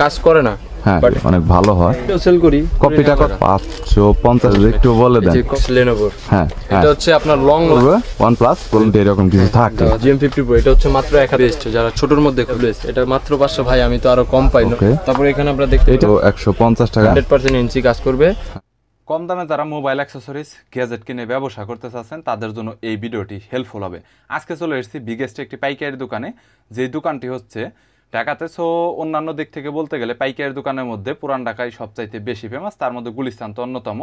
কাজ করে না, হ্যাঁ অনেক ভালো হয়। এটাও সেল করি। কপিটা কত? 550 একটু বলে দেন। Lenovo হ্যাঁ এটা হচ্ছে আপনার লং OnePlus বলুন এরকম কিছু থাকে। GM50 Pro এটা হচ্ছে মাত্র 1000 বেস্ট, যারা ছোটর মধ্যে খুলেছে এটা মাত্র 500 ভাই, আমি তো আরো কম পাই না। তারপর এখানে আমরা দেখতে এটা 150 টাকা 100% এনসি কাজ করবে। কম দামে যারা মোবাইল অ্যাক্সেসরিজ গ্যাজেট কিনে ব্যবসা করতে চাচ্ছেন তাদের জন্য এই ভিডিওটি হেল্পফুল হবে। আজকে চলে এসেছি বিগেস্ট একটি পাইকারি দোকানে, যেই দোকানটি হচ্ছে ঢাকাতে। সো অন্যান্য দিক থেকে বলতে গেলে পাইকারি দোকানের মধ্যে পুরান ঢাকায় সবচাইতে বেশি ফেমাস, তার মধ্যে গুলিস্তান তো অন্যতম।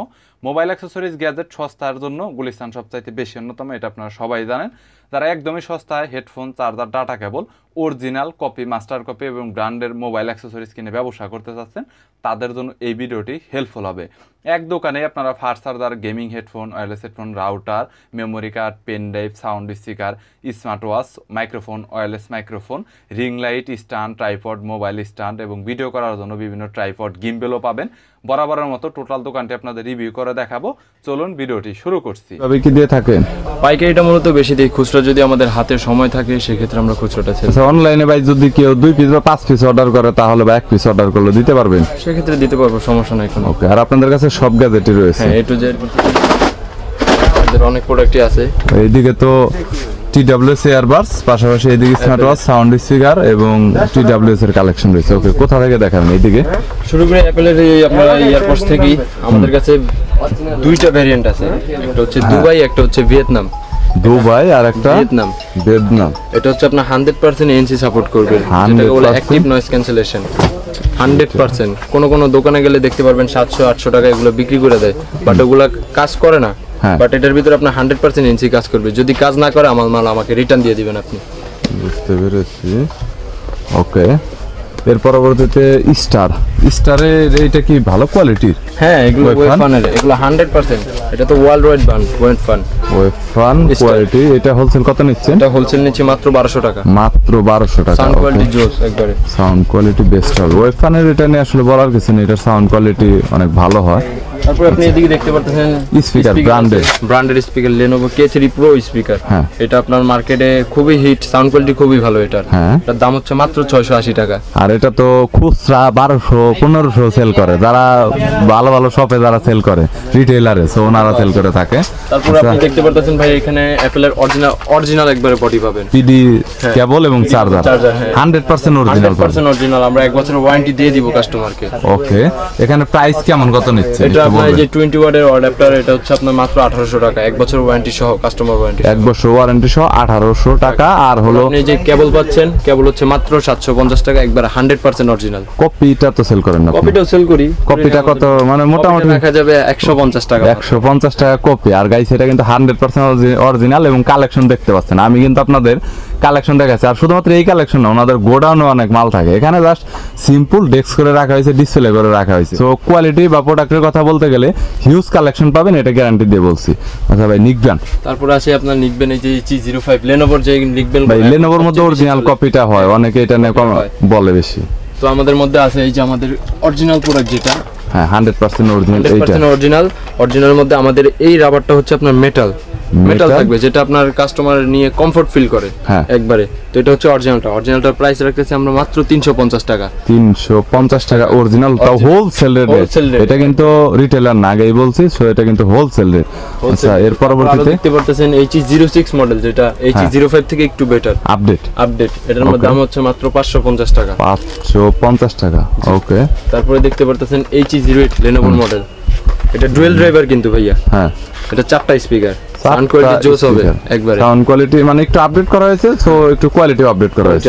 মোবাইল অ্যাক্সেসরিজ গ্যাজেট সস্তার জন্য গুলিস্তান সবচাইতে বেশি অন্যতম, এটা আপনারা সবাই জানেন। যারা একদমই সস্তায় headphone, charger, data cable, original copy, master copy এবং ব্র্যান্ডের মোবাইল অ্যাক্সেসরিজ কিনে ব্যবসা করতে চাচ্ছেন তাদের জন্য এই ভিডিওটি হেল্পফুল হবে। এক দোকানে আপনারা fast charger, gaming headphone, wireless headphone, router, memory card, pen drive, sound speaker, smart watch, microphone, wireless microphone, ring light, stand, tripod, mobile stand এবং ভিডিও করার জন্য বিভিন্ন ট্রাইপড, গিম্বেলও পাবেন। বরাবরের মতো টোটাল দোকানটি আপনাদের রিভিউ করে দেখাবো। চলুন ভিডিওটি শুরু করছি। তবে কি দিয়ে থাকেন? পাইকারিটা মূলত বেশি দেই, খুচরা যদি আমাদের হাতে সময় থাকে সেক্ষেত্রে আমরা খুচরাটা সেল। আচ্ছা অনলাইনে ভাই যদি কেউ 2 পিস বা 5 পিস অর্ডার করে তাহলে বা 1 পিস অর্ডার করলে দিতে পারবেন? সেক্ষেত্রে দিতে পারবো, সমস্যা নাই কোনো। ওকে, আর আপনাদের কাছে সব গ্যাজেটই রয়েছে? হ্যাঁ, A to Z আমাদের অনেক প্রোডাক্টই আছে। এইদিকে তো TWS এয়ারবাডস, পাশাপাশি এইদিকে স্মার্ট ওয়াচ, সাউন্ড স্পিকার এবং TWS এর কালেকশন রয়েছে। ওকে, কোথা থেকে দেখাবেন? এইদিকে শুরু করে অ্যাপেলের এই আপনার এয়ারপডস থেকেই আমাদের কাছে দুইটা ভেরিয়েন্ট আছে, একটা হচ্ছে দুবাই, একটা হচ্ছে ভিয়েতনাম। দুবাই আর একটা ভিয়েতনাম। এটা হচ্ছে আপনার 100% এনসি সাপোর্ট করবে, যেটাকে বলে অ্যাক্টিভ নয়েজ ক্যান্সেলেশন। 100%। কোন দোকানে গেলে দেখতে পারবেন 700-800 টাকা এগুলো বিক্রি করে দেয়, বাট ওগুলা কাজ করে না। বাট এটার ভিতরে আপনার 100% এনসি কাজ করবে। যদি কাজ না করে আমার মাল আমাকে রিটার্ন দিয়ে দিবেন আপনি। বুঝতে পেরেছি। ওকে, এর পরবর্তীতে স্টারের এইটা কি ভালো কোয়ালিটির? হ্যাঁ, এগুলো ওয়েফানের, এগুলো 100%। এটা তো ওয়ার্ল্ড ওয়াইড ব্র্যান্ড ওয়েফান কোয়ালিটি। এটা হোলসেল কত নিচ্ছেন? এটা হোলসেল নিচ্ছে মাত্র 1200 টাকা। মাত্র 1200 টাকা। সাউন্ড কোয়ালিটি জোস একবারে। সাউন্ড কোয়ালিটি বেস্ট হবে। ওয়েফানের এটা নিয়ে আসলে বলার কিছু নেই, এটার সাউন্ড কোয়ালিটি অনেক ভালো হয়। তারপর আপনি এদিকে দেখতে পাচ্ছেন স্পিকার, ব্র্যান্ডের speaker, Lenovo K3 Pro speaker. এটা আপনার মার্কেটে খুবই হিট, সাউন্ড কোয়ালিটি খুবই ভালো এটার। এটার দাম হচ্ছে মাত্র 680 টাকা। আর এটা তো খুচরা 1200-1500 সেল করে, যারা ভালো ভালো শপে যারা সেল করে, রিটেইলারে, সো ওনারা সেল করে থাকে। তারপর আপনি দেখতে পাচ্ছেন ভাই এখানে অ্যাপেলের অরিজিনাল একবারে বডি পাবেন, পিডি কেবল এবং চার্জার 100% অরিজিনাল। 100% অরিজিনাল। আমরা 1 বছরের ওয়ারেন্টি দিয়ে দিব কাস্টমারকে। ওকে, এখানে প্রাইস কেমন কত নিচ্ছে? এটা আপনার যে 20 ওয়াটের অ্যাডাপ্টার, এটা হচ্ছে আপনার মাত্র 1800 টাকা, 1 বছর ওয়ারেন্টি সহ, কাস্টমার ওয়ারেন্টি 1 বছর ওয়ারেন্টি সহ 1800 টাকা। আর হলো আপনি যে কেবল পাচ্ছেন, কেবল হচ্ছে মাত্র 750 টাকা, একবারে 100% অরিজিনাল। কপিটা তো সেল করেন না? কপিটাও সেল করি। কপিটা কত মানে মোটামুটি দেখা যাবে 150 টাকা। 150 টাকা কপি। আর গাইস এটা কিন্তু 100% অরিজিনাল এবং কালেকশন দেখতে পাচ্ছেন। আমি কিন্তু আপনাদের কালেকশন দেখাচ্ছি, আর শুধুমাত্র এই কালেকশন না, ওনাদের গোডাউনে অনেক মাল থাকে। এখানে জাস্ট সিম্পল ডেস্ক করে রাখা হয়েছে, ডিসপ্লে করে রাখা হয়েছে। সো কোয়ালিটি বা প্রোডাক্টের কথা বলতে গেলে হিউজ কালেকশন পাবেন, এটা গ্যারান্টি দিয়ে বলছি। আচ্ছা ভাই, নিকবেন। তারপর আছে আপনার নিকবেন, এই যে G05 Lenovoর যে নিকবেন ভাই, Lenovoর মধ্যে অরিজিনাল কপিটা হয়, অনেকে এটা নিয়ে বলে বেশি। তো আমাদের মধ্যে আছে এই যে আমাদের অরিজিনাল প্রোডাক্ট যেটা, হ্যাঁ 100% অরিজিনাল। 100% অরিজিনালের মধ্যে আমাদের এই রাবারটা হচ্ছে আপনার মেটাল থাকবে, যেটা আপনার কাস্টমার নিয়ে কমফর্ট ফিল করে একবারে। তো এটা হচ্ছে অরিজিনালটার প্রাইস রাখতেছি আমরা মাত্র 350 টাকা। 350 টাকা অরিজিনাল, তাও হোলসেল রেট। এটা কিন্তু রিটেলার না, আগেই বলছি। সো এটা কিন্তু হোলসেল রেট। আচ্ছা, এর পরবর্তীতে দেখতে পারতেছেন HE06 মডেল, যেটা HE05 থেকে একটু বেটার, আপডেট। এটার মধ্যে দাম হচ্ছে মাত্র 550 টাকা। 550 টাকা। ওকে, তারপরে দেখতে পারতেছেন HE08 Lenovo মডেল। এটা ডুয়েল ড্রাইভার কিন্তু ভাইয়া। হ্যাঁ, এটা 4টা স্পিকার, সাউন্ড কোয়ালিটি জোস হবে একবারে। সাউন্ড কোয়ালিটি মানে একটু আপডেট করা হয়েছে, সো একটু কোয়ালিটি আপডেট করা হয়েছে।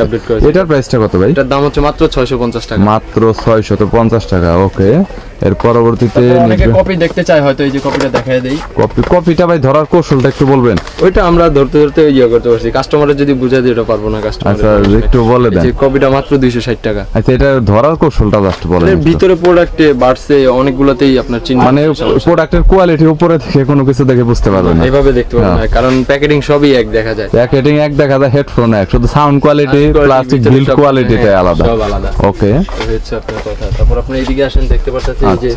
এটার প্রাইসটা কত ভাই? এটার দাম হচ্ছে মাত্র 650 টাকা। মাত্র 650 টাকা। ওকে, এর পরবর্তীতে অনেকে কপি দেখতে চায়, হয়তো এই যে কপিটা দেখায় দেই। কপিটা ভাই ধরার কৌশলটা একটু বলবেন? ওইটা আমরা ধরতে করতে পারছি, কাস্টমারের যদি বুঝাই দিই এটা পারবো না কাস্টমার। আচ্ছা, একটু বলে দেন। এই কপিটা মাত্র 260 টাকা। আচ্ছা, এটা ধরার কৌশলটা জাস্ট বলেন। এর ভিতরে প্রোডাক্টে বাড়ছে অনেকগুলোতেই আপনার চিহ্ন, মানে প্রোডাক্টের কোয়ালিটি উপরে থেকে কোনো কিছু দেখে বুঝতে পারবেন না, এইভাবে দেখতে পারবেন না, কারণ প্যাকেটিং সবই এক দেখা যায়। প্যাকেটিং এক দেখা যায়, হেডফোন এক, শুধু সাউন্ড কোয়ালিটি, প্লাস্টিক বিল্ড কোয়ালিটিটা আলাদা, সব আলাদা। ওকে, এই হচ্ছে আপনার কথা। তারপর আপনি এদিকে আসেন, দেখতে পাচ্ছেন এই যে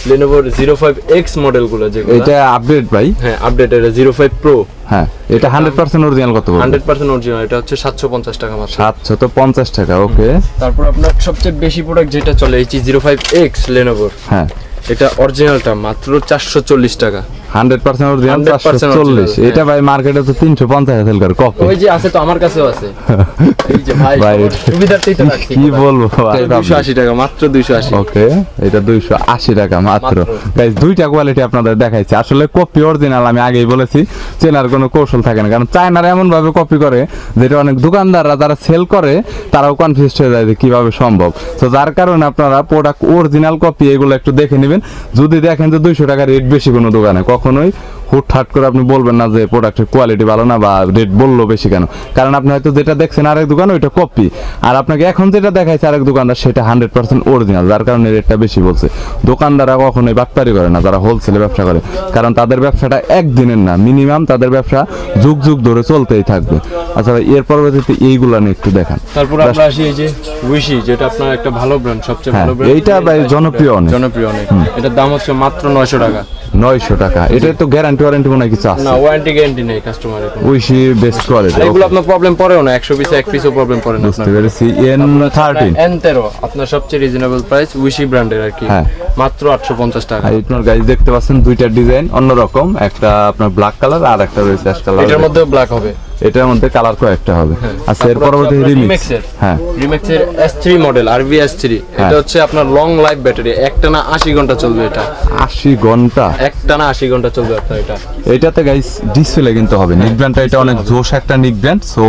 Lenovo 05X মডেলগুলো, যেগুলো এটা আপডেট ভাই। হ্যাঁ, আপডেট। এটা 05 Pro হ্যাঁ, এটা 100% অরিজিনাল কত বলবেন? 100% অরিজিনাল, এটা হচ্ছে 750 টাকা মাত্র। 750 টাকা, ওকে। তারপর আপনার সবচেয়ে বেশি প্রোডাক্ট যেটা চলে HE05X Lenovo, হ্যাঁ, এটা অরিজিনালটা মাত্র 440 টাকা। 100% অরিজিনাল 100% 440। এটা ভাই মার্কেটে তো 350 সেল করে কপি। ওই যে আছে তো, আমার কাছেও আছে। এই যে ভাই, ভাই, সুবিধার্থেই তো রাখছি। কি বলবো ভাই, 280 টাকা মাত্র, 280। ওকে, এটা 280 টাকা মাত্র। গাইস, দুইটা কোয়ালিটি আপনাদের দেখাইছি। আসলে কপি অরিজিনাল আমি আগেই বলেছি, চেনার কোনো কৌশল থাকে না, কারণ চায়নারা এমন ভাবে কপি করে যেটা অনেক দোকানদাররা যারা সেল করে তারাও কনফিউজড হয়ে যায় যে কিভাবে সম্ভব। তো যার কারণে আপনারা প্রোডাক্ট অরিজিনাল কপি এগুলো একটু দেখে নেবেন। যদি দেখেন যে 200 টাকা রেট বেশি কোনো দোকানে, কখনোই হুটহাট করে আপনি বলবেন না যে প্রোডাক্টের কোয়ালিটি ভালো না বা রেট বললো বেশি কেন, কারণ আপনি হয়তো যেটা দেখছেন আরেক দোকান ওইটা কপি, আর আপনাকে এখন যেটা দেখাইছে আরেক দোকানদার সেটা 100% অরিজিনাল, যার কারণে রেটটা বেশি বলছে। দোকানদাররা কখনোই বাটপারি করে না যারা হোলসেলে ব্যবসা করে, কারণ তাদের ব্যবসাটা একদিনের না, মিনিমাম তাদের ব্যবসা যুগ যুগ ধরে চলতেই থাকবে। আচ্ছা ভাই, এর পরবর্তীতে এইগুলা নিয়ে একটু দেখান। তারপর আমরা আসি এই যে উইশি, যেটা আপনার একটা ভালো ব্র্যান্ড, সবচেয়ে ভালো ব্র্যান্ড। এইটা ভাই জনপ্রিয় অনেক, জনপ্রিয় অনেক। এটার দাম হচ্ছে মাত্র 900 টাকা। 900 টাকা। এটা তো গ্যারান্টি ওয়ারেন্টি মনে হয় কিছু আছে? না, ওয়ারেন্টি গ্যারান্টি নেই কাস্টমারের। উইশি বেস্ট কোয়ালিটি। এগুলো আপনার প্রবলেম পড়েও না, 100 পিসে 1 পিসও প্রবলেম পড়ে না। বুঝতে পেরেছি। N13 N13 আপনার সবচেয়ে রিজনেবল প্রাইস, উইশি ব্র্যান্ডের আর কি, হ্যাঁ, মাত্র 850 টাকা। আর আপনার গাইস দেখতে পাচ্ছেন দুইটা ডিজাইন অন্যরকম, একটা আপনার ব্ল্যাক কালার আর একটা রয়েছে অ্যাশ কালার। এটার মধ্যে ব্ল্যাক হবে, এটার মধ্যে কালার কয়েকটা হবে। আচ্ছা, এর পরবর্তী রিমিক্স। হ্যাঁ, রিমিক্সের S3 মডেল, RV S3। এটা হচ্ছে আপনার লং লাইফ ব্যাটারি, একটানা 80 ঘন্টা চলবে। এটা 80 ঘন্টা, একটানা 80 ঘন্টা চলবে আপনার এটা। এটাতে গাইস ডিসপ্লে কিন্তু হবে। নিক ব্র্যান্ডটা এটা অনেক জোশ একটা নিক ব্র্যান্ড। সো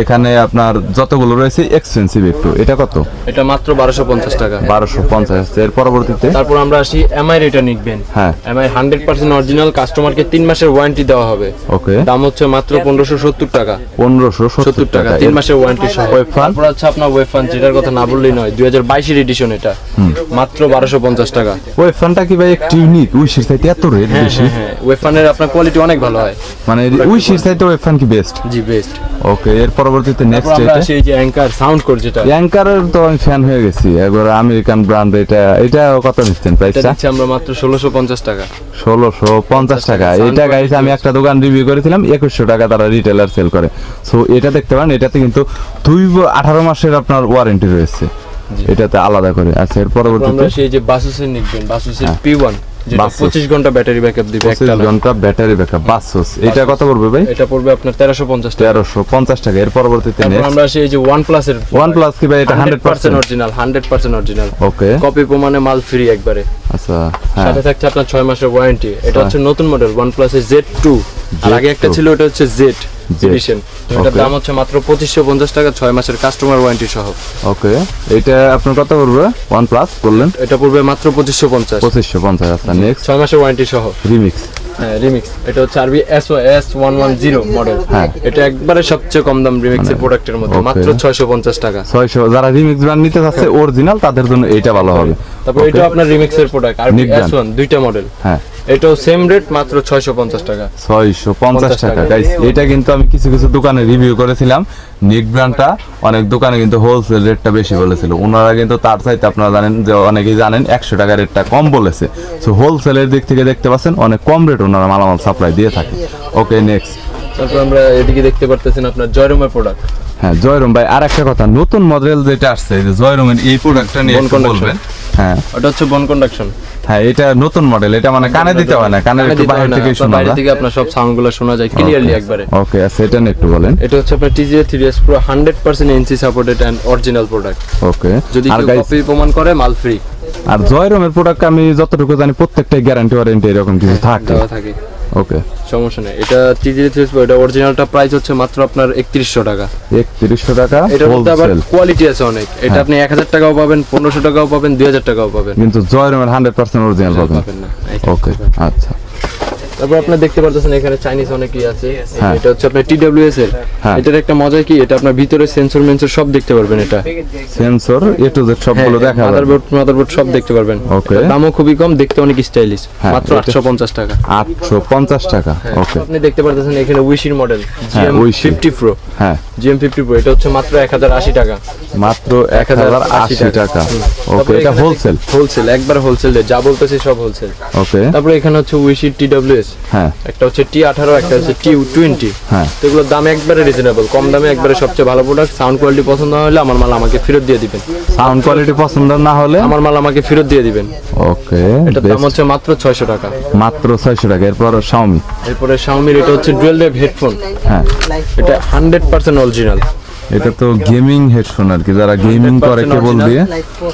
এখানে আপনার যতগুলো রয়েছে এক্সপেন্সিভ একটু। এটা কত? এটা মাত্র 1250 টাকা। 1250। এর পরবর্তীতে তারপর আমরা আসি MI রেটা নিকবেন। হ্যাঁ, MI 100% অরিজিনাল, কাস্টমারকে 3 মাসের ওয়ারেন্টি দেওয়া হবে। ওকে, দাম হচ্ছে মাত্র 1570 টাকা। 1570 টাকা, 3 মাসের ওয়ারেন্টি সহ। ওয়েফান। তারপর আছে আপনার ওয়েফান, যেটার কথা না বললেই নয়, 2022 এর এডিশন, এটা মাত্র 1250 টাকা। ওয়েফানটা কি ভাই একটু ইউনিক? উইশির চাইতে এত রেট বেশি? হ্যাঁ, ওয়েফানের আপনার কোয়ালিটি অনেক ভালো হয়, মানে উইশির চাইতে ওয়েফান কি বেস্ট? জি বেস্ট। ওকে, এর পরবর্তীতে নেক্সট আমরা এটা আসি এই যে অ্যাঙ্কার সাউন্ড কোড, যেটা অ্যাঙ্কারের তো আমি ফ্যান হয়ে গেছি একবার, আমেরিকান ব্র্যান্ড। এটা কত নিচ্ছেন এটা প্রাইসটা? দিচ্ছি আমরা মাত্র 1650 টাকা। 1650 টাকা। এটা গাইস আমি একটা দোকান রিভিউ করেছিলাম, 2100 টাকা তারা রিটেলার সেল করে। সো এটা দেখতে পারেন, এটাতে কিন্তু 18 মাসের আপনার ওয়ারেন্টি রয়েছে, এটাতে আলাদা করে। আচ্ছা, এর পরবর্তীতে আমরা সেই যে বাসুসের নিকবেন, বাসুসের P1, যেটা Basus। 25 ঘন্টা ব্যাটারি ব্যাকআপ দিবে, 25 ঘন্টা ব্যাটারি ব্যাকআপ। বাসুস, এটা কত পড়বে ভাই? এটা পড়বে আপনার 1350 টাকা। 1350 টাকা। এর পরবর্তীতে তারপর নেক্সট আমরা সেই যে OnePlus এর, OnePlus কি ভাই এটা 100% অরিজিনাল, 100% অরিজিনাল। ওকে, কপি প্রমাণে মাল ফ্রি একবারে। আচ্ছা, হ্যাঁ, সাথে থাকছে আপনার 6 মাসের ওয়ারেন্টি। এটা হচ্ছে নতুন মডেল OnePlus এর Z2, আর আগে একটা ছিল, এটা হচ্ছে Z এডিশন। এটার দাম হচ্ছে মাত্র 2550 টাকা, 6 মাসের কাস্টমার ওয়ারেন্টি সহ। ওকে, এটা আপনার কত পড়বে? OnePlus বললেন এটা পড়বে মাত্র 2550। 2550। আচ্ছা, নেক্সট 6 মাসের ওয়ারেন্টি সহ রিমিক্স। হ্যাঁ, রিমিক্স। এটা হচ্ছে RV S110 মডেল। হ্যাঁ, এটা একবারে সবচেয়ে কম দাম রিমিক্সের প্রোডাক্টের মধ্যে, okay। মাত্র 650 টাকা। 600। যারা রিমিক্স ব্র্যান্ড নিতে চাচ্ছে অরিজিনাল, তাদের জন্য এইটা ভালো হবে। তারপর এটা আপনার রিমিক্সের product RV Nick brand। S1, দুইটা মডেল। হ্যাঁ, এটাও সেম রেট, মাত্র 650 টাকা। 650 টাকা। গাইস, এটা কিন্তু আমি কিছু কিছু দোকানে রিভিউ করেছিলাম। নিক ব্র্যান্ডটা অনেক দোকানে কিন্তু হোলসেল রেটটা বেশি বলেছিল, ওনারা কিন্তু তার চাইতে আপনারা জানেন যে অনেকেই জানেন 100 টাকা রেটটা কম বলেছে। সো হোলসেলের দিক থেকে দেখতে পাচ্ছেন অনেক কম রেট ওনারা মালামাল সাপ্লাই দিয়ে থাকে। ওকে, নেক্সট। তারপর আমরা এদিকে দেখতে পারতেছেন আপনার জয়রুমের প্রোডাক্ট। হ্যাঁ, জয়রুম ভাই, আর একটা কথা, নতুন মডেল যেটা আসছে এই যে জয়রুমের, এই প্রোডাক্টটা নিয়ে Bone একটু conduction। বলবেন। হ্যাঁ, ওটা হচ্ছে বন কন্ডাকশন। হ্যাঁ, এটা নতুন মডেল। এটা মানে কানে দিতে হয় না, কানের একটু বাইরে থেকে শোনা বাইরে যায়। থেকে আপনার সব সাউন্ডগুলো শোনা যায় ক্লিয়ারলি একবারে। ওকে, আচ্ছা, এটা নিয়ে একটু বলেন। এটা হচ্ছে আপনার TGA 3S Pro 100% NC supported and original product. Okay, যদি আর কেউ গাইস, কপি প্রমাণ করে মাল ফ্রি। আর জয়রুমের প্রোডাক্ট আমি যতটুকু জানি প্রত্যেকটাই গ্যারান্টি ওয়ারেন্টি এরকম কিছু থাকে। দেওয়া থাকে। ওকে, সমস্যা নেই। এটা TGA 3S Pro, এটা অরিজিনালটা প্রাইস হচ্ছে মাত্র আপনার 3100 টাকা। 3100 টাকা এটার মধ্যে আবার হোলসেল। কোয়ালিটি আছে অনেক। এটা আপনি 1000 টাকাও পাবেন, 1500 টাকাও পাবেন, 2000 টাকাও পাবেন, কিন্তু জয়রুমের 100% অরিজিনাল পাবেন। পাবেন না। ওকে, আচ্ছা। তারপর আপনি দেখতে পারতেছেন এখানে চাইনিজ অনেকই আছে। হ্যাঁ। এটা হচ্ছে আপনার TWS এর। হ্যাঁ। এটার একটা মজা কি, এটা আপনার ভিতরে সেন্সর মেন্সর সব দেখতে পারবেন। এটা সেন্সর A to Z সবগুলো দেখা যাবে। মাদারবোর্ড সব দেখতে পারবেন। ওকে। এটার দামও খুবই কম, দেখতে অনেক স্টাইলিশ, হ্যাঁ, মাত্র এটা- 850 টাকা। 850 টাকা। ওকে, আপনি দেখতে পারতেছেন এখানে উইশির মডেল হ্যাঁ, Wish। GM50 Pro, হ্যাঁ, GM50 Pro, এটা হচ্ছে মাত্র 1080 টাকা। মাত্র 1080 টাকা। ওকে, এটা হোলসেল একবার হোলসেল যা বলতেছি সব হোলসেল। ওকে, তারপরে এখানে হচ্ছে উইশির TWS, হ্যাঁ, একটা হচ্ছে T18, একটা হচ্ছে T20, হ্যাঁ, তো এগুলোর দাম একবারে রিজনেবল, কম দামে একবারে সবচেয়ে ভালো প্রোডাক্ট। সাউন্ড কোয়ালিটি পছন্দ না হলে আমার মাল আমাকে ফেরত দিয়ে দিবেন। সাউন্ড কোয়ালিটি পছন্দ না হলে আমার মাল আমাকে ফেরত দিয়ে দিবেন। ওকে, এটার দাম হচ্ছে মাত্র 600 টাকা। মাত্র 600 টাকা। এরপর Xiaomi, এরপরে Xiaomi এটা হচ্ছে ডুয়াল ওয়েভ হেডফোন, হ্যাঁ, এটা 100% অরিজিনাল। এটা তো গেমিং হেডফোন আর কি, যারা গেমিং করে কেবল দিয়ে।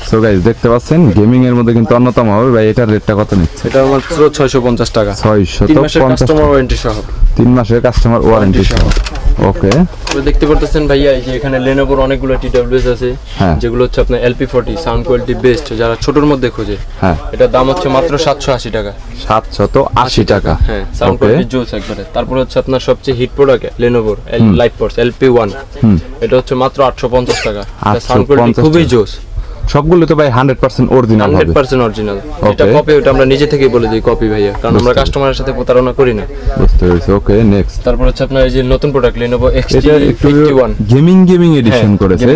সো গাইস দেখতে পাচ্ছেন গেমিং এর মধ্যে কিন্তু অন্যতম হবে ভাই। এটার রেটটা কত নিচ্ছে? এটা মাত্র 650 টাকা। 650 কাস্টমার ওয়ারেন্টি সহ, 3 মাসের কাস্টমার ওয়ারেন্টি সহ। ওকে, তো দেখতে পারতেছেন ভাইয়া এই যে এখানে Lenovoর অনেকগুলো TWS আছে, হ্যাঁ, যেগুলো হচ্ছে আপনার LP40 সাউন্ড কোয়ালিটি বেস্ট, যারা ছোটর মধ্যে খোঁজে। হ্যাঁ, এটার দাম হচ্ছে মাত্র 780 টাকা। 780 টাকা। হ্যাঁ, সাউন্ড কোয়ালিটি জোস একবারে। তারপর হচ্ছে আপনার সবচেয়ে হিট প্রোডাক্ট Lenovoর LightForce LP1, এটা হচ্ছে মাত্র 850 টাকা। এটা সাউন্ড কোয়ালিটি খুবই জোস। সবগুলো তো ভাই 100% অরিজিনাল হবে। 100% অরিজিনাল। এটা কপি, ওটা আমরা নিজে থেকে বলে দিই কপি ভাইয়া, কারণ আমরা কাস্টমারের সাথে প্রতারণা করি না। বুঝতে পেরেছি। ওকে, নেক্সট। তারপর হচ্ছে আপনার এই যে নতুন product Lenovo XT51 gaming addition করেছে,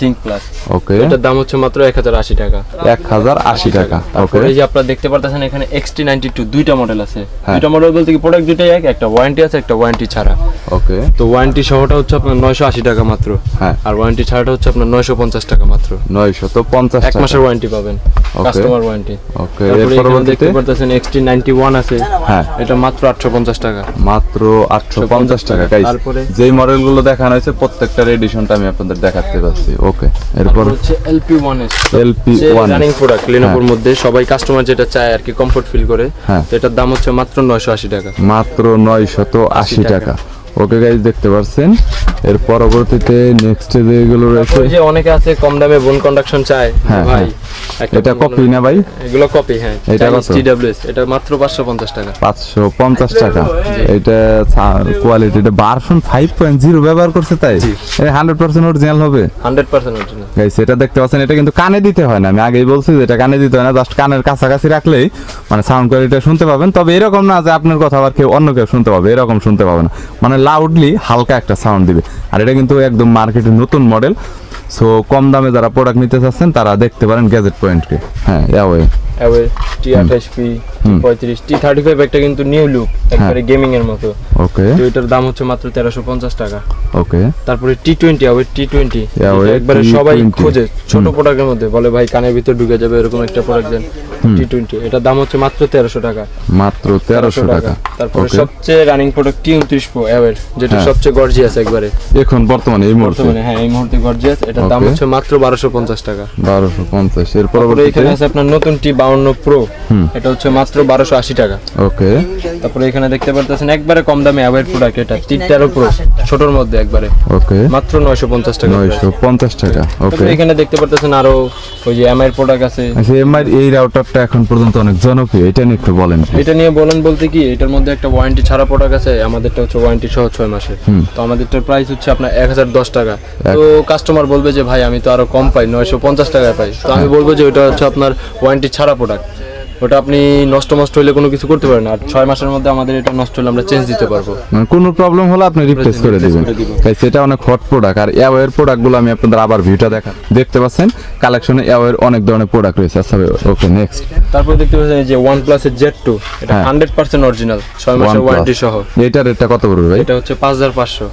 Think Plus। ওকে, এটার দাম হচ্ছে মাত্র 1080 টাকা। 1080 টাকা। ওকে, এই যে আপনারা দেখতে পারতেছেন এখানে XT92 দুইটা মডেল আছে। দুইটা মডেল বলতে কি প্রোডাক্ট দুইটাই এক, একটা ওয়ারেন্টি আছে, একটা ওয়ারেন্টি ছাড়া। ওকে, তো ওয়ারেন্টি সহটা হচ্ছে আপনার 980 টাকা মাত্র, হ্যাঁ, আর ওয়ারেন্টি ছাড়াটা হচ্ছে আপনার 950 টাকা মাত্র। 950 এক মাসের ওয়ারেন্টি পাবেন, কাস্টমার ওয়ারেন্টি। ওকে, এর এরপর দেখতে পারতেছেন XT91 আছে, হ্যাঁ, এটা মাত্র 850 টাকা। মাত্র 850 টাকা। গাইস যেই মডেলগুলো দেখানো হয়েছে প্রত্যেকটার এডিশনটা আমি আপনাদের দেখাতে পাচ্ছি। ওকে, এরপর হচ্ছে LP1S, LP1 রানিং প্রোডাক্ট Lenovoর মধ্যে সবাই কাস্টমার যেটা চায় আর কি, কমফর্ট ফিল করে। হ্যাঁ, তো এটার দাম হচ্ছে মাত্র 980 টাকা। মাত্র 980 টাকা। ওকে গাইস দেখতে পাচ্ছেন। এর পরবর্তীতে নেক্সট যেগুলো রয়েছে, যে অনেকে আছে কম দামে বোন কন্ডাকশন চায় ভাই, এটা কপি না ভাই? এগুলো কপি, হ্যাঁ। এটা কত? TWS, এটা মাত্র 550 টাকা। 550 টাকা। এটা কোয়ালিটি, এটা ভার্সন 5.0 ব্যবহার করছে, তাই এটা 100% অরিজিনাল হবে। 100% অরিজিনাল গাইস এটা দেখতে পাচ্ছেন, এটা কিন্তু কানে দিতে হয় না। আমি আগেই বলছি যে এটা কানে দিতে হয় না, জাস্ট কানের কাছাকাছি রাখলেই মানে সাউন্ড কোয়ালিটি শুনতে পাবেন। তবে এরকম না যে আপনার কথা আবার কেউ অন্য কেউ শুনতে পাবে, এরকম শুনতে পাবে না, মানে লাউডলি হালকা একটা সাউন্ড দিবে। আর এটা কিন্তু একদম মার্কেটের নতুন মডেল। সো কম দামে যারা প্রোডাক্ট নিতে চাচ্ছেন তারা দেখতে পারেন গ্যাজেট পয়েন্টকে। হ্যাঁ, T28P, T35, T35 একটা কিন্তু নিউ লুক, একবারে গেমিং এর মতো। ওকে, তো এটার দাম হচ্ছে মাত্র 1350 টাকা। ওকে, তারপরে T20, একবারে সবাই খোঁজে ছোট প্রোডাক্টের মধ্যে, বলে ভাই কানের ভিতর ঢুকে যাবে এরকম একটা প্রোডাক্ট দেন। T20 এটার দাম হচ্ছে মাত্র 1300 টাকা। মাত্র 1300 টাকা। তারপরে সবচেয়ে running product T29 Pro Air, যেটা সবচেয়ে গর্জিয়াস একবারে এখন বর্তমানে এই মুহূর্তে, হ্যাঁ এই মুহূর্তে গর্জিয়াস। এটার দাম হচ্ছে মাত্র 1250 টাকা। 1250। এর পরে পরবর্তীতে এখানে আছে আপনার নতুন T52 Pro, এটা হচ্ছে মাত্র 1280 টাকা। ওকে, তারপরে এখানে দেখতে পারতেছেন একবারে কম দামে অ্যাওয়ার প্রোডাক্ট, এটা T13 Pro ছোটর মধ্যে একবারে, ওকে, মাত্র 950 টাকা। 950 টাকা। ওকে, এখানে দেখতে পারতেছেন আরো ওই যে এমআই প্রোডাক্ট আছে। আচ্ছা, এমআই এই রাউটারটা এখন পর্যন্ত অনেক জনপ্রিয়, এটা নিয়ে একটু বলেন। এটা নিয়ে বলেন বলতে কি, এটার মধ্যে একটা ওয়ারেন্টি ছাড়া প্রোডাক্ট আছে, আমাদেরটা হচ্ছে ওয়ারেন্টি সহ 6 মাসের। তো আমাদেরটার প্রাইস হচ্ছে আপনার 1010 টাকা। তো কাস্টমার বলবে যে ভাই আমি তো আরো কম পাই, 950 টাকা পাই। তো আমি বলবো যে ওটা হচ্ছে আপনার ওয়ারেন্টি ছাড়া প্রোডাক্ট, ওটা আপনি নষ্ট হলে কোনো কিছু করতে পারেন, আর 6 মাসের মধ্যে আমাদের এটা নষ্ট হলে আমরা চেঞ্জ দিতে পারবো, মানে কোনো প্রবলেম হলে আপনি রিপ্লেস করে দিবেন। তাই সেটা অনেক হট প্রোডাক্ট। আর এওয়ের প্রোডাক্টগুলো আমি আপনাদের আবার ভিউটা দেখতে পাচ্ছেন, কালেকশনে এওয়ের অনেক ধরনের প্রোডাক্ট রয়েছে। আচ্ছা ওকে, নেক্সট। তারপর দেখতে পাচ্ছেন যে OnePlus এর Z2, এটা 100% অরিজিনাল, 6 মাসের ওয়ারেন্টি সহ। এটার রেটটা কত পড়বে ভাই? এটা হচ্ছে 5500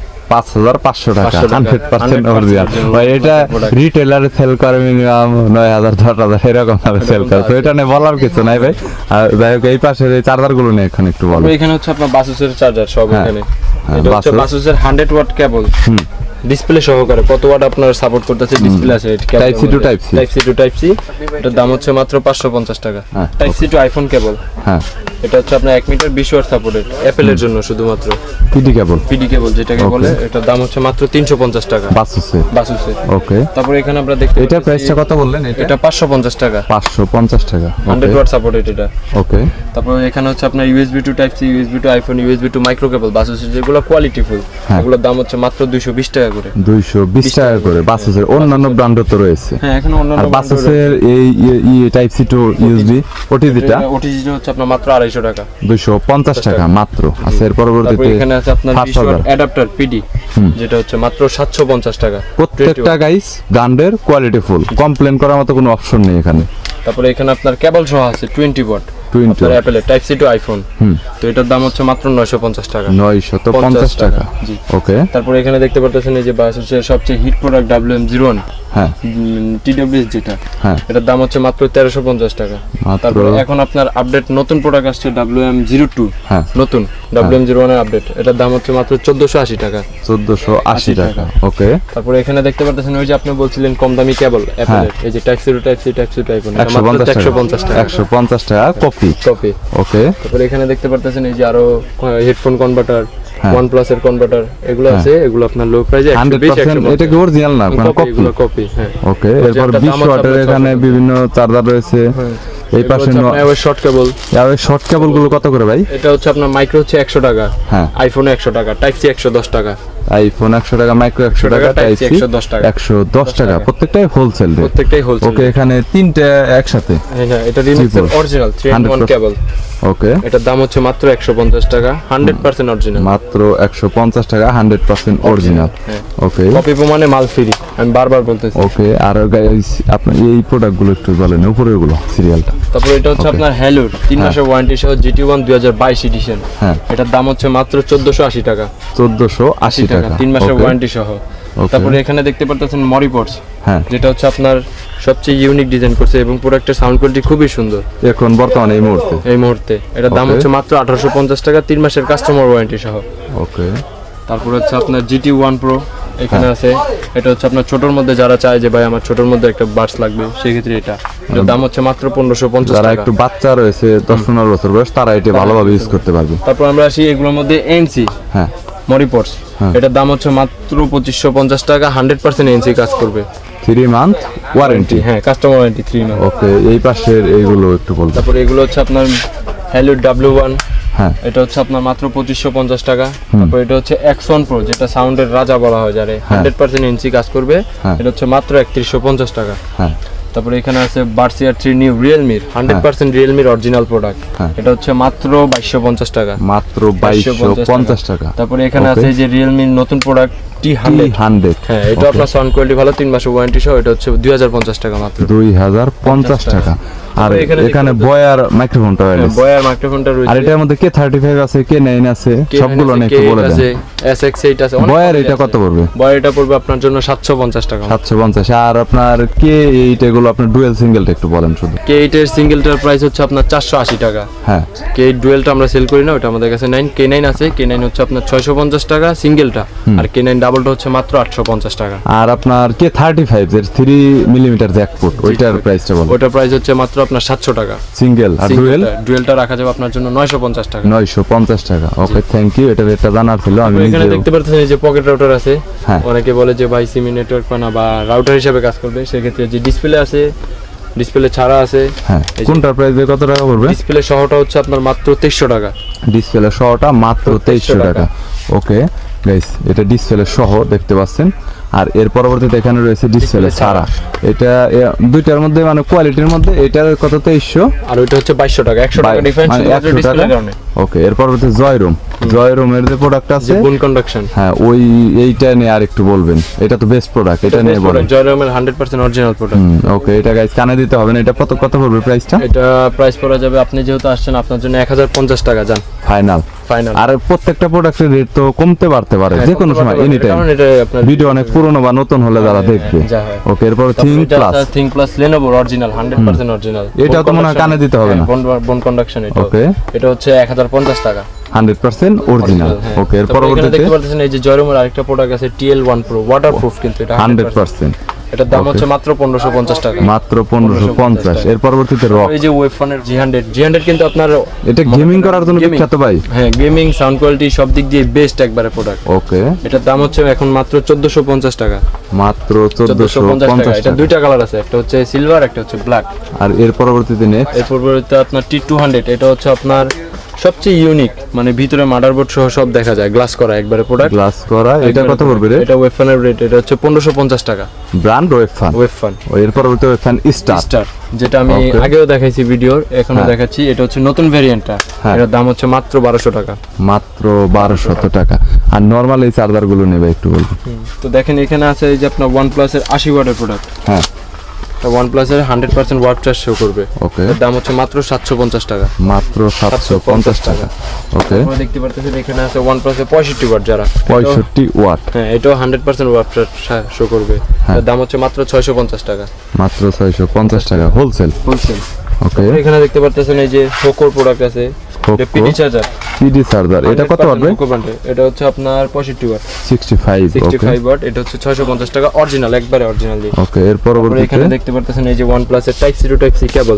টাকা, 100% অরিজিনাল ভাই। এটা রিটেলারে সেল করে মিনিমাম 9000 10000 এরকম ভাবে সেল করে, তো এটা নিয়ে বলার কিছু নাই ভাই। আর যাই হোক, এই পাশের এই চার্জার গুলো নিয়ে এখন একটু বলো। এখানে হচ্ছে আপনার বাসুসের চার্জার সব এখানে। এটা হচ্ছে বাসুসের 100 ওয়াট কেবল, ডিসপ্লে সহকারে কত ওয়াট আপনার সাপোর্ট করতেছে ডিসপ্লে আছে। Type C to type C. এটার দাম হচ্ছে মাত্র 550 টাকা। Type C to iPhone cable, হ্যাঁ এটা হচ্ছে আপনার 1 মিটার 20 ওয়াট সাপোর্টেড, অ্যাপেলের জন্য শুধুমাত্র। পিডি কেবল যেটাকে বলে, এটার দাম হচ্ছে মাত্র 350 টাকা বাসুসের। ওকে, তারপরে এখানে আমরা দেখতে এটা প্রাইসটা কত বললেন? এটা 550 টাকা। 550 টাকা, 100 ওয়াট সাপোর্টেড এটা। ওকে, তারপর এখানে হচ্ছে আপনার USB to type C, USB to iPhone, USB to micro cable বাসুসের, যেগুলো কোয়ালিটি ফুল, এগুলোর দাম হচ্ছে মাত্র 220 টাকা করে। 220 টাকা করে বাসুসের। অন্যান্য ব্র্যান্ডও তো রয়েছে। হ্যাঁ, এখানে অন্যান্য বাসুসের এই টাইপ সি টু USB ওটিজিটা হচ্ছে আপনার মাত্র 250 250 টাকা 250 টাকা মাত্র। আচ্ছা এর তারপর পরবর্তীতে এখানে আছে আপনার 20 ওয়াট অ্যাডাপ্টার পিডি, যেটা হচ্ছে মাত্র 750 টাকা। প্রত্যেকটা গাইস গান্ডের কোয়ালিটি ফুল, কমপ্লেন করার মতো কোনো অপশন নেই এখানে। তারপরে এখানে আপনার কেবল সহ আছে 20 ওয়াট 20 আপনার অ্যাপেলের টাইপ সি টু আইফোন। তো এটার দাম হচ্ছে মাত্র 950 টাকা। 950 টাকা। জি। ওকে তারপরে এখানে দেখতে পাচ্ছেন এই যে বায়োসের সবচেয়ে হিট প্রোডাক্ট WM01 হ্যাঁ TWS যেটা, হ্যাঁ এটার দাম হচ্ছে মাত্র 1350 টাকা। মাত্র। তারপরে এখন আপনার আপডেট নতুন প্রোডাক্ট আসছে WM02, হ্যাঁ নতুন WM01 এর আপডেট, এটার দাম হচ্ছে মাত্র 1480 টাকা। 1480 টাকা। ওকে তারপরে এখানে দেখতে পাচ্ছেন ওই যে আপনি বলছিলেন কম দামি কেবল অ্যাপেলের, এই যে type C to type C type C type 150 টাকা 150 টাকা কপি। কপি। ওকে তারপরে এখানে দেখতে পাচ্ছেন এই যে আরো হেডফোন কনভার্টার, হ্যাঁ। OnePlus এর কনভার্টার, এগুলো আছে, এগুলো আপনার লো প্রাইসে 100% এটা কি অরিজিনাল না মানে কপি? এগুলো কপি। হ্যাঁ ওকে এরপর 20 ওয়াটের এখানে বিভিন্ন চার্জার রয়েছে। এই পাশে শর্ট কেবল, শর্ট কেবল গুলো কত করে ভাই? এটা হচ্ছে আপনার মাইক্রো হচ্ছে 100 টাকা, হ্যাঁ আইফোনে 100 টাকা, টাইপ সি 110 টাকা, আইফোন 100 টাকা, মাইক্রো 100 টাকা, টাইপ সি 110 টাকা। 110 টাকা, প্রত্যেকটাই হোলসেল রেট। প্রত্যেকটাই হোলসেল। ওকে এখানে তিনটে একসাথে। হ্যাঁ এটা রিমিক্সের অরিজিনাল 3-in-1 কেবল। ওকে এটার দাম হচ্ছে মাত্র 150 টাকা, 100% অরিজিনাল। মাত্র 150 টাকা, 100% অরিজিনাল। ওকে কপি প্রমাণে মাল ফ্রি, আমি বারবার বলতেছি। ওকে আর গাইস আপনি এই প্রোডাক্টগুলো একটু বলেন, উপরের গুলো সিরিয়ালটা। তারপর এটা হচ্ছে আপনার হ্যালোর 3 মাসের ওয়ারেন্টি সহ GT1 2022 এডিশন। হ্যাঁ এটার দাম হচ্ছে মাত্র 1480 টাকা। 1480 টাকা 3 মাসের ওকে। ওয়ারেন্টি সহ। ওকে। তারপরে এখানে দেখতে পাচ্ছেন মরিপটস, হ্যাঁ যেটা হচ্ছে আপনার সবচেয়ে ইউনিক ডিজাইন করছে এবং প্রোডাক্টের সাউন্ড কোয়ালিটি খুবই সুন্দর এখন বর্তমানে এই মুহূর্তে। এই মুহূর্তে। এটার দাম ওকে। হচ্ছে মাত্র 1850 টাকা, 3 মাসের কাস্টমার ওয়ারেন্টি সহ। ওকে তারপর হচ্ছে আপনার GT1 Pro এখানে আছে, এটা হচ্ছে আপনার ছোটর মধ্যে যারা চায় যে ভাই আমার ছোটর মধ্যে একটা বাডস লাগবে, সেই ক্ষেত্রে এটার দাম হচ্ছে মাত্র 1550 যারা টাকা। একটু বাচ্চা রয়েছে 10-15 বছর বয়স, তারা এটা ভালোভাবে ইউজ করতে পারবে। তারপর আমরা আসি এগুলোর মধ্যে ANC হ্যাঁ মরিপটস, হ্যাঁ। এটার দাম হচ্ছে মাত্র 2550 টাকা, 100% ANC কাজ করবে। 3 মান্থ ওয়ারেন্টি। হ্যাঁ কাস্টমার ওয়ারেন্টি 3 মান্থ। ওকে এই পাশের এইগুলো একটু বলবেন। তারপরে এগুলো হচ্ছে আপনার হ্যালো W1, হ্যাঁ এটা হচ্ছে আপনার মাত্র 2550 টাকা। তারপর এটা হচ্ছে X1 Pro, যেটা সাউন্ডের রাজা বলা হয় যারে, 100% ANC কাজ করবে, হ্যাঁ। এটা হচ্ছে মাত্র 3150 টাকা। হ্যাঁ তারপরে এখানে আছে বার্সিয়ার 3 নিউ রিয়েলমির 100% রিয়েলমির অরিজিনাল প্রোডাক্ট, হ্যাঁ। এটা হচ্ছে মাত্র 2250 টাকা। মাত্র 2250 টাকা। তারপরে এখানে Okay. আছে এই যে রিয়েলমির নতুন প্রোডাক্ট T100, T100 হ্যাঁ এটা Okay. আপনার সাউন্ড কোয়ালিটি ভালো, 3 মাসের ওয়ারেন্টি সহ, এটা হচ্ছে 2050 টাকা মাত্র। 2050 টাকা। আর তারপরে এখানে এখানে দেখতে বয়ার মাইক্রোফোনটা রয়েছে। বয়ার মাইক্রোফোনটা রয়েছে, আর এটার মধ্যে K35 আছে, K9 আছে, সবগুলো অনেক একটু বলে দেন। SX8 আছে, অনেক বয়ার মডেল এটা আছে। কত পড়বে? বয়ার এটা পড়বে আপনার জন্য 750 টাকা। 750। আর আপনার K8 এগুলো আপনার ডুয়েল সিঙ্গেলটা একটু বলেন শুধু। K8 এর সিঙ্গেলটার প্রাইস হচ্ছে আপনার 480 টাকা। হ্যাঁ K8 ডুয়েলটা আমরা সেল করি না, ওটা আমাদের কাছে K9 আছে, K9 হচ্ছে আপনার 650 টাকা সিঙ্গেলটা, আর K9 ডাবলটা হচ্ছে মাত্র 850 টাকা। আর আপনার K35 এর 3 মিলিমিটার জ্যাকপট, ওইটার প্রাইসটা বলুন। ওটার প্রাইস হচ্ছে মাত্র আপনার 700 টাকা। সিঙ্গেল আর ডুয়েল ডুয়েলটা রাখা যাবে আপনার জন্য 950 টাকা। 950 টাকা। ওকে থ্যাংক ইউ, এটা রেটটা জানার ছিল আমি এখানে নিজেও। দেখতে পাচ্ছেন এই যে পকেট রাউটার আছে, হ্যাঁ। অনেকে বলে যে ভাই সিমি নেটওয়ার্ক পানা বা রাউটার হিসেবে কাজ করবে, সেক্ষেত্রে যে ডিসপ্লে আছে, ডিসপ্লে ছাড়া আছে। হ্যাঁ এই যে- কোনটার প্রাইস কত টাকা পড়বে? ডিসপ্লে সহটা হচ্ছে আপনার মাত্র 2300 টাকা। ডিসপ্লে সহটা মাত্র 2300 টাকা। ওকে গাইস এটা ডিসপ্লে সহ দেখতে পাচ্ছেন। আর এর পরবর্তীতে এখানে রয়েছে ডিসপ্লে ছাড়া। এটা দুইটার মধ্যে মানে কোয়ালিটির মধ্যে এটার কত 2300, আর ওইটা হচ্ছে 2200 টাকা, 100 টাকা ডিফারেন্স মানে শুধুমাত্র 100 ডিসপ্লের টাকা। কারণে। ওকে এর পরবর্তীতে জয়রুমের যে প্রোডাক্ট আছে, যে বুন কন্ডাকশন, হ্যাঁ ওই এইটা নিয়ে আর একটু বলবেন। এটা তো বেস্ট প্রোডাক্ট, এটা নিয়ে বলেন। জয়রমের 100% অরিজিনাল প্রোডাক্ট। ওকে এটা গাইস কানে দিতে হবে না। এটা কত পড়বে প্রাইসটা? এটা প্রাইস পড়া যাবে, আপনি যেহেতু আসছেন আপনার জন্য 1050 টাকা যান ফাইনাল। ফাইনাল। আর প্রত্যেকটা প্রোডাক্টের রেট তো কমতে বাড়তে পারে যে কোনো সময়, এনি টাইম। কারণ এটা আপনার ভিডিও অনেক পুরনো বা নতুন হলে যারা দেখবে। যা হয়। ওকে এরপর thing plus Lenovo original 100% original. এটা তো মনে হয় কানে দিতে হবে না। বোন কন্ডাকশন এটা। ওকে এটা হচ্ছে 1050 টাকা 100% অরিজিনাল। হ্যাঁ। ওকে এর তারপরে এখানে পরবর্তীতে দেখতে পাচ্ছেন এই যে জয়রমের আরেকটা প্রোডাক্ট আছে TL1 Pro, ওয়াটারপ্রুফ, কিন্তু এটা 100%। এটার দাম Okay. হচ্ছে মাত্র 1550 টাকা। মাত্র 1550। এর পরবর্তীতে রক। এই যে ওয়েবফোনের G100 কিন্তু আপনার এটা গেমিং করার জন্য Gaming। বিখ্যাত ভাই। হ্যাঁ গেমিং সাউন্ড কোয়ালিটি সব দিক দিয়ে বেস্ট একবারে প্রোডাক্ট। ওকে এটার দাম হচ্ছে এখন মাত্র 1450 টাকা। মাত্র 1450 টাকা। 1450 এটা টাকা। দুইটা কালার আছে, একটা হচ্ছে সিলভার, একটা হচ্ছে ব্ল্যাক। আর এর পরবর্তীতে নেক্সট এর পরবর্তীতে আপনার T200, এটা হচ্ছে আপনার সবচেয়ে ইউনিক, মানে ভিতরে মাদারবোর্ড সহ সব দেখা যায়, গ্লাস করা একবারে প্রোডাক্ট। গ্লাস করা, এটা কত পড়বে রে? এটা ওয়েফানের রেট, এটা হচ্ছে 1550 টাকা। ব্র্যান্ড ওয়েফান। ওয়েফান এর পরবর্তী ওয়েফান স্টার, যেটা আমি আগেও দেখাইছি ভিডিওর, এখনো দেখাচ্ছি। এটা হচ্ছে নতুন ভেরিয়েন্টটা, এটার দাম হচ্ছে মাত্র 1200 টাকা। মাত্র 1200 টাকা। আর নরমাল এই চার্জার গুলো নেবে একটু বলুন। তো দেখেন এখানে আছে এই যে আপনার OnePlus এর 80 ওয়াটের প্রোডাক্ট। হ্যাঁ, OnePlus এর 100% ওয়াট চার্জ শো করবে। ওকে, এর দাম হচ্ছে মাত্র 750 টাকা। মাত্র 750 টাকা। ওকে, আপনারা দেখতে পাচ্ছেন এখানে আছে OnePlus এর 65 ওয়াট যারা, 65 ওয়াট। হ্যাঁ, এটাও 100% ওয়াট চার্জ শো করবে। এর দাম হচ্ছে মাত্র 650 টাকা। মাত্র 650 টাকা হোলসেল। ওকে, এখানে দেখতে পাচ্ছেন এই যে হোকোর প্রোডাক্ট আছে, এটা পিডি চার্জার। পিডি চার্জার, এটা কত ওয়াট ভাই? এটা হচ্ছে আপনার 65 ওয়াট। 65 ওয়াট, এটা হচ্ছে 650 টাকা অরিজিনাল, একবারে অরিজিনাল। ওকে, এর পরবর্তীতে এখানে দেখতে পাচ্ছেন এই যে OnePlus এর Type C to Type C কেবল।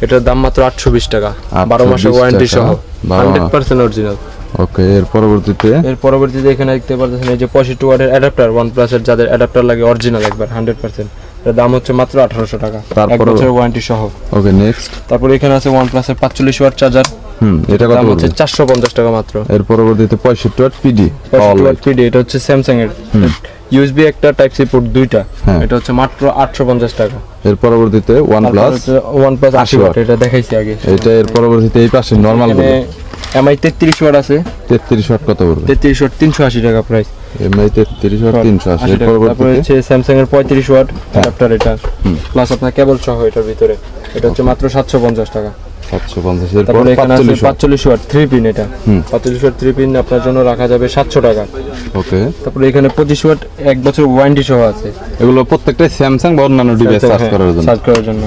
এটার দাম মাত্র 820 টাকা, 12 মাসের ওয়ারেন্টি সহ, 100% অরিজিনাল। ওকে, এর পরবর্তীতে এখানে দেখতে পাচ্ছেন এই যে 65 ওয়াটের অ্যাডাপ্টার, OnePlus এর যাদের অ্যাডাপ্টার লাগে অরিজিনাল একবার 100%, এর দাম হচ্ছে মাত্র 1800 টাকা, 1 বছরের ওয়ারেন্টি সহ। ওকে, নেক্সট। তারপর এখানে আছে OnePlus এর 45 ওয়াট চার্জার, এটা কত হচ্ছে 450 টাকা মাত্র। এর পরবর্তীতে 65 ওয়াট পিডি, 65 ওয়াট পিডি, এটা হচ্ছে স্যামসাং এর, USB একটা, টাইপ সি পোর্ট দুইটা, এটা হচ্ছে মাত্র 850 টাকা। এর পরবর্তীতে OnePlus 80 ওয়াট, এটা দেখাইছি আগে। এটা এর পরবর্তীতে এই পাশে নরমাল গুলো MI 33 ওয়াট আছে। 33 ওয়াট কত পড়বে? 33 ওয়াট 380 টাকা প্রাইস। MI 33 watt 380। এর তারপরে পরবর্তীতে হচ্ছে স্যামসাং এর 35 ওয়াট অ্যাডাপ্টার, এটা প্লাস আপনার কেবল সহ এটার ভিতরে, এটা হচ্ছে মাত্র 750 টাকা। 750। এর পর তারপরে এখানে আছে 45 45 ওয়াট 3 পিন, এটা 45 ওয়াট 3 পিন আপনার জন্য রাখা যাবে 700 টাকা। ওকে, তারপরে এখানে 25 ওয়াট 1 বছর ওয়ারেন্টি সহ আছে। এগুলো প্রত্যেকটাই স্যামসাং বা অন্যান্য ডিভাইস চার্জ করার জন্য। চার্জ করার জন্য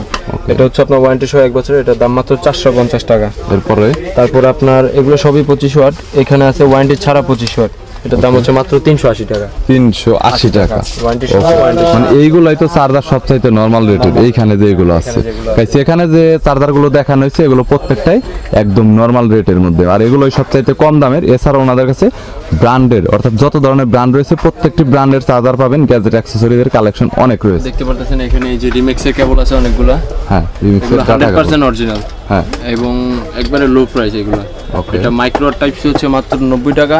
এটা হচ্ছে আপনার ওয়ারেন্টি সহ 1 বছর, এটার দাম মাত্র 450 টাকা। এরপরে তারপর আপনার এগুলো সবই 25 ওয়াট, এখানে আছে ওয়ারেন্টি ছাড়া 25 ওয়াট, এটার দাম হচ্ছে মাত্র 380 টাকা। 380 টাকা ওয়ারেন্টি সহ, ওয়ারেন্টি মানে এইগুলাই তো চার্জার সবচাইতে নরমাল রেটের। এইখানে যে এগুলো আছে গাইস, এখানে যে চার্জার গুলো দেখানো হয়েছে এগুলো প্রত্যেকটাই একদম নরমাল রেটের মধ্যে, আর এগুলোই সবচাইতে কম দামের। এছাড়াও ওনাদের কাছে ব্র্যান্ডের, অর্থাৎ যত ধরনের ব্র্যান্ড রয়েছে প্রত্যেকটি ব্র্যান্ডের চার্জার পাবেন। গ্যাজেট অ্যাকসেসরিজের কালেকশন অনেক রয়েছে। দেখতে পাচ্ছেন এখানে এই যে রিমিক্সের কেবল আছে অনেকগুলা। হ্যাঁ, রিমিক্সের 100% অরিজিনাল। হ্যাঁ, এবং একবারে লো প্রাইস এগুলো। এটা মাইক্রো টাইপ সি হচ্ছে মাত্র 90 টাকা,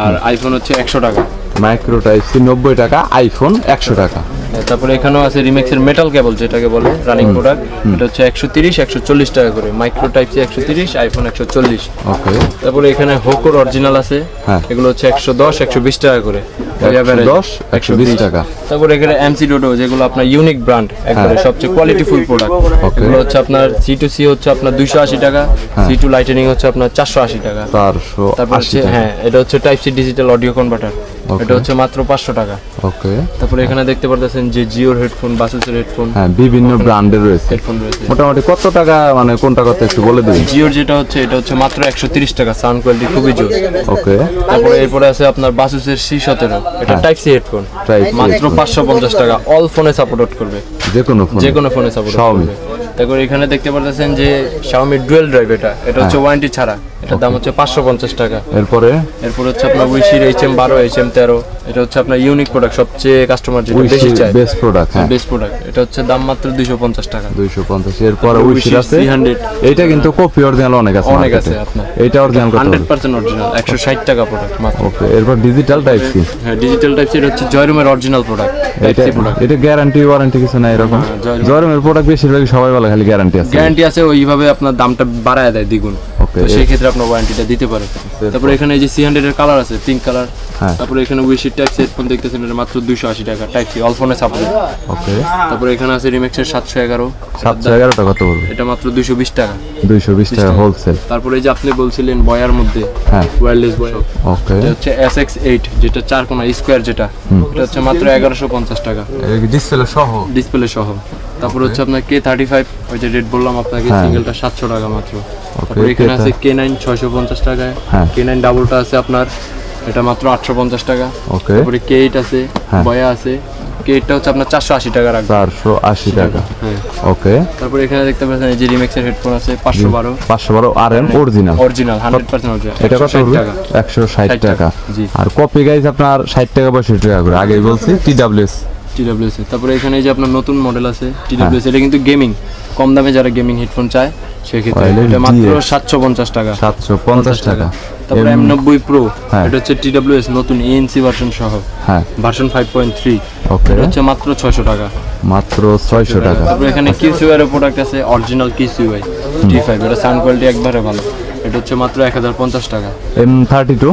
আর আইফোন হচ্ছে 100 টাকা। মাইক্রো টাইপ সি 90 টাকা, আইফোন 100 টাকা। তারপরে এখানেও আছে রিমিক্সের মেটাল কেবল, যেটাকে বলে রানিং প্রোডাক্ট, এটা হচ্ছে 130 140 টাকা করে। Micro type C 130, iPhone 140। Okay, তারপরে এখানে হোকোর অরিজিনাল আছে, এগুলো হচ্ছে 110 120 টাকা করে। 110 120 টাকা। তারপরে এখানে এমসি ডোডো, যেগুলো আপনার ইউনিক ব্র্যান্ড, একবারে সবচেয়ে কোয়ালিটি ফুল প্রোডাক্ট। এগুলো হচ্ছে আপনার C2C হচ্ছে আপনার 280 টাকা, C2 লাইটেনিং হচ্ছে আপনার 480 টাকা। 480 তারপর হচ্ছে হ্যাঁ, এটা হচ্ছে type C digital audio converter, এটা হচ্ছে মাত্র 500 টাকা। ওকে, তারপরে এখানে দেখতে পারতেছেন যে জিওর হেডফোন, বাসুসের হেডফোন, হ্যাঁ বিভিন্ন ব্র্যান্ডের রয়েছে। হেডফোন রয়েছে। মোটামুটি কত টাকা, মানে কোনটা কত একটু বলে দিন। জিওর যেটা হচ্ছে এটা হচ্ছে মাত্র 130 টাকা, সাউন্ড কোয়ালিটি খুবই জোর। ওকে, তারপরে এরপরে আছে আপনার বাসুসের C17, এটা টাইপ সি হেডফোন, মাত্র 550 টাকা। অল ফোনে সাপোর্ট করবে, যে কোনো ফোনে সাপোর্ট করবে। তারপর এখানে দেখতে পারতেছেন যে Xiaomi ডুয়াল ড্রাইভ, এটা হচ্ছে ওয়ারেন্টি ছাড়া, এটার দাম হচ্ছে 550 টাকা। এরপরে হচ্ছে আপনার উইশির HM12 HM13, এটা হচ্ছে আপনার ইউনিক প্রোডাক্ট, সবচেয়ে কাস্টমার যেটা বেশি চায়, বেস্ট প্রোডাক্ট। হ্যাঁ, বেস্ট প্রোডাক্ট, এটা হচ্ছে দাম মাত্র 250 টাকা। 250। এরপরে উইশির আছে 300, এইটা কিন্তু কপি অরিজিনাল অনেক আছে, অনেক আছে আপনার। এইটা অরিজিনাল কত? 100% অরিজিনাল, 160 টাকা প্রোডাক্ট মাত্র। ওকে, এরপর ডিজিটাল টাইপ সি। হ্যাঁ, ডিজিটাল টাইপ সি, এটা হচ্ছে জয়রুমের original product, type C product. এটা গ্যারান্টি ওয়ারেন্টি কিছু নাই এরকম? জয়রুমের প্রোডাক্ট বেশিরভাগ সবাই বলে খালি গ্যারান্টি আছে। গ্যারান্টি আছে, ওইভাবে আপনার দামটা বাড়ায় দেয় দ্বিগুণ। ওকে, সেই ক্ষেত্রে আপনার ওয়ারেন্টিটা দিতে পারে। তারপরে এখানে এই যে C100 এর কালার আছে, পিঙ্ক কালার। তারপরে এখানে উইশির টাইপ সি হেডফোন দেখতেছেন, এটা মাত্র 280 টাকা, টাইপ সি অল ফোনে সাপোর্ট। ওকে, তারপরে এখানে আছে রিমিক্সের 711, 711 টাকা কত পড়বে? এটা মাত্র 220 টাকা। 220 টাকা হোলসেল। তারপরে এই যে আপনি বলছিলেন বয়ার মধ্যে, ওয়্যারলেস বয়ার, ওকে, এটা হচ্ছে SX8, যেটা 4 কোণা স্কয়ার, যেটা এটা হচ্ছে মাত্র 1150 টাকা, ডিসপ্লে সহ। তারপর হচ্ছে আপনার K35, ওই যে রেট বললাম আপনাকে, সিঙ্গেলটা 700 টাকা মাত্র। তারপর এখানে আছে K9 650 টাকায়, K9 ডাবলটা আছে আপনার, এটা মাত্র 850 টাকা। ওকে, তারপরে K8 আছে, বয়া আছে, K8টা হচ্ছে আপনার 480 টাকা রাখবে। 480 টাকা। হ্যাঁ, ওকে। তারপরে এখানে দেখতে পাচ্ছেন এই যে রিমিক্সের হেডফোন আছে 512 RM অরিজিনাল, 100% অরিজিনাল। এটা কত পড়বে? 160 টাকা। জি। আর কপি গাইস আপনার 60 টাকা 62 টাকা করে, আগেই বলছি TWS। তারপরে এখানে এই যে আপনার নতুন মডেল আছে TWS, এটা কিন্তু গেমিং, কম দামে যারা গেমিং হেডফোন চায় সেক্ষেত্রে Wireless এটা মাত্র DX 750 টাকা। 750 টাকা। তারপরে M90 Pro, হ্যাঁ। এটা হচ্ছে TWS নতুন ANC ভার্সন সহ, হ্যাঁ ভার্সন 5.3, ওকে, এটা হচ্ছে মাত্র 600 টাকা। মাত্র 600 টাকা। তারপরে এখানে QCY এর প্রোডাক্ট আছে, অরিজিনাল QCY T5, এটা সাউন্ড কোয়ালিটি একবারে ভালো, এটা হচ্ছে মাত্র 1050 টাকা। M32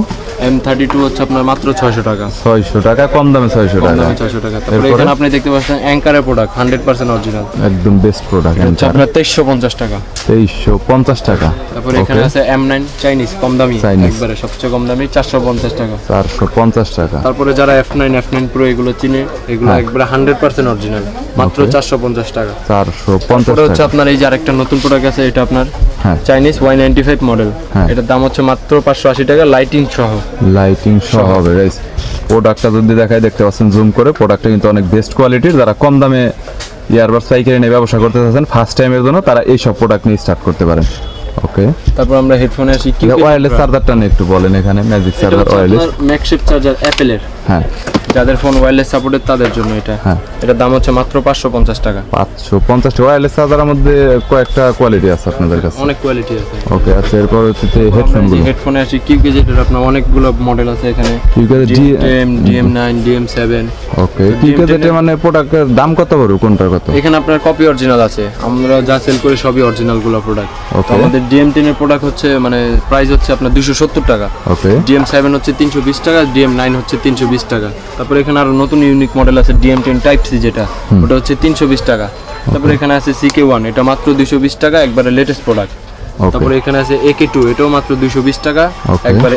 M32 হচ্ছে আপনার মাত্র 600 টাকা। 600 টাকা, কম দামে 600 কম টাকা, দামে 600 টাকা। তারপরে এরপরে? এখানে আপনি দেখতে পাচ্ছেন অ্যাঙ্কারের প্রোডাক্ট 100% অরিজিনাল, একদম বেস্ট প্রোডাক্ট, হচ্ছে আপনার 2350 টাকা। 2350 টাকা। তারপরে এখানে আছে M9 চাইনিজ কম দামি, Chinese। একবারে সবচেয়ে কম দামি 450 টাকা। 450 টাকা। তারপরে যারা F9 Pro এগুলো চিনে, এগুলো একবারে 100% অরিজিনাল, মাত্র 450 টাকা। 450 তারপরে হচ্ছে টাকা। আপনার এই যে আরেকটা নতুন প্রোডাক্ট আছে, এটা আপনার হ্যাঁ। চাইনিজ Y95 মডেল, হ্যাঁ। এটার দাম হচ্ছে মাত্র 580 টাকা, লাইটিং সহ। লাইটিং সহ হবে গাইস। প্রোডাক্টটা যদি দেখায়, দেখতে পাচ্ছেন জুম করে, প্রোডাক্টটা কিন্তু অনেক বেস্ট কোয়ালিটির। যারা কম দামে ইয়ারবাডস পাইকারি নিয়ে ব্যবসা করতে চাচ্ছেন ফার্স্ট টাইমের জন্য, তারা এই সব প্রোডাক্ট নিয়ে স্টার্ট করতে পারেন। ওকে, তারপর আমরা হেডফোনে আসি, ওয়্যারলেস চার্জারটা নিয়ে একটু বলেন। এখানে ম্যাজিক চার্জার ওয়্যারলেস, ম্যাকশিফট চার্জার অ্যাপেলের, হ্যাঁ যাদের ফোন ওয়্যারলেস সাপোর্টেড তাদের জন্য এটা। হ্যাঁ। এটার দাম হচ্ছে মাত্র 550 টাকা। 550 টাকা। ওয়্যারলেস চার্জারের মধ্যে কয়েকটা কোয়ালিটি আছে আপনাদের কাছে। অনেক কোয়ালিটি আছে। ওকে, আচ্ছা, এরপর হচ্ছে হেডফোনগুলো। হেডফোনে আসি, কিউকেজেটের আপনার অনেকগুলো মডেল আছে এখানে, কিউকেজেট DM9, DM7। ওকে, কিউকেজেটে মানে প্রোডাক্টের দাম কত বড়, কোনটার কত? এখানে আপনার কপি অরিজিনাল আছে, আমরা যা সেল করি সবই অরিজিনাল গুলো প্রোডাক্ট। Okay. আমাদের DM10 এর প্রোডাক্ট হচ্ছে মানে প্রাইস হচ্ছে আপনার 270 টাকা, ওকে, DM7 হচ্ছে 320 টাকা, DM9 হচ্ছে 320 টাকা। তারপরে এখানে আরো নতুন ইউনিক মডেল আছে DM10 টাইপ সি, যেটা ওটা হচ্ছে 320 টাকা। তারপরে এখানে আছে CK1, এটা মাত্র 220 টাকা, একবারে লেটেস্ট প্রোডাক্ট। ওকে, তারপরে এখানে আছে AK2, এটাও মাত্র 220 টাকা, Okay. একবারে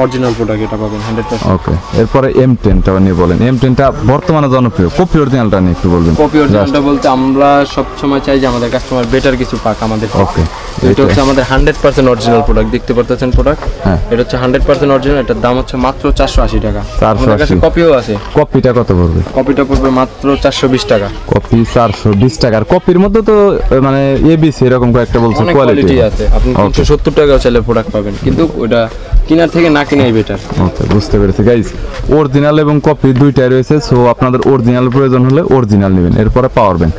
অরিজিনাল প্রোডাক্ট, এটা পাবেন 100%। ওকে। এরপরে M10টা নিয়ে বলেন। M10টা বর্তমানে জনপ্রিয়, কপি অরিজিনালটা নিয়ে একটু বলবেন। কপি অরিজিনালটা বলতে আমরা সব সময় চাই যে আমাদের কাস্টমার বেটার কিছু পাক আমাদের থেকে। ওকে, এটা হচ্ছে আমাদের 100% অরিজিনাল প্রোডাক্ট, দেখতে পারতেছেন প্রোডাক্ট, হ্যাঁ। এটা হচ্ছে 100% অরিজিনাল, এটার দাম হচ্ছে মাত্র 480 টাকা। 480 আমাদের কাছে কপিও আছে, কপিটা কত পড়বে? কপিটা পড়বে মাত্র 420 টাকা। কপি 420 টাকা। আর কপির মধ্যে তো মানে এবিসি এরকম কয়েকটা বলছে অনেক কোয়ালিটি কোয়ালিটি আছে, আপনি 370 টাকাও চাইলে প্রোডাক্ট পাবেন, কিন্তু ওটা কেনার থেকে না কিনাই বেটার। ওকে, বুঝতে পেরেছি গাইস। অরিজিনাল এবং কপি দুইটাই রয়েছে, সো আপনাদের অরিজিনাল প্রয়োজন হলে অরিজিনাল নেবেন। এরপরে পাওয়ার ব্যাংক,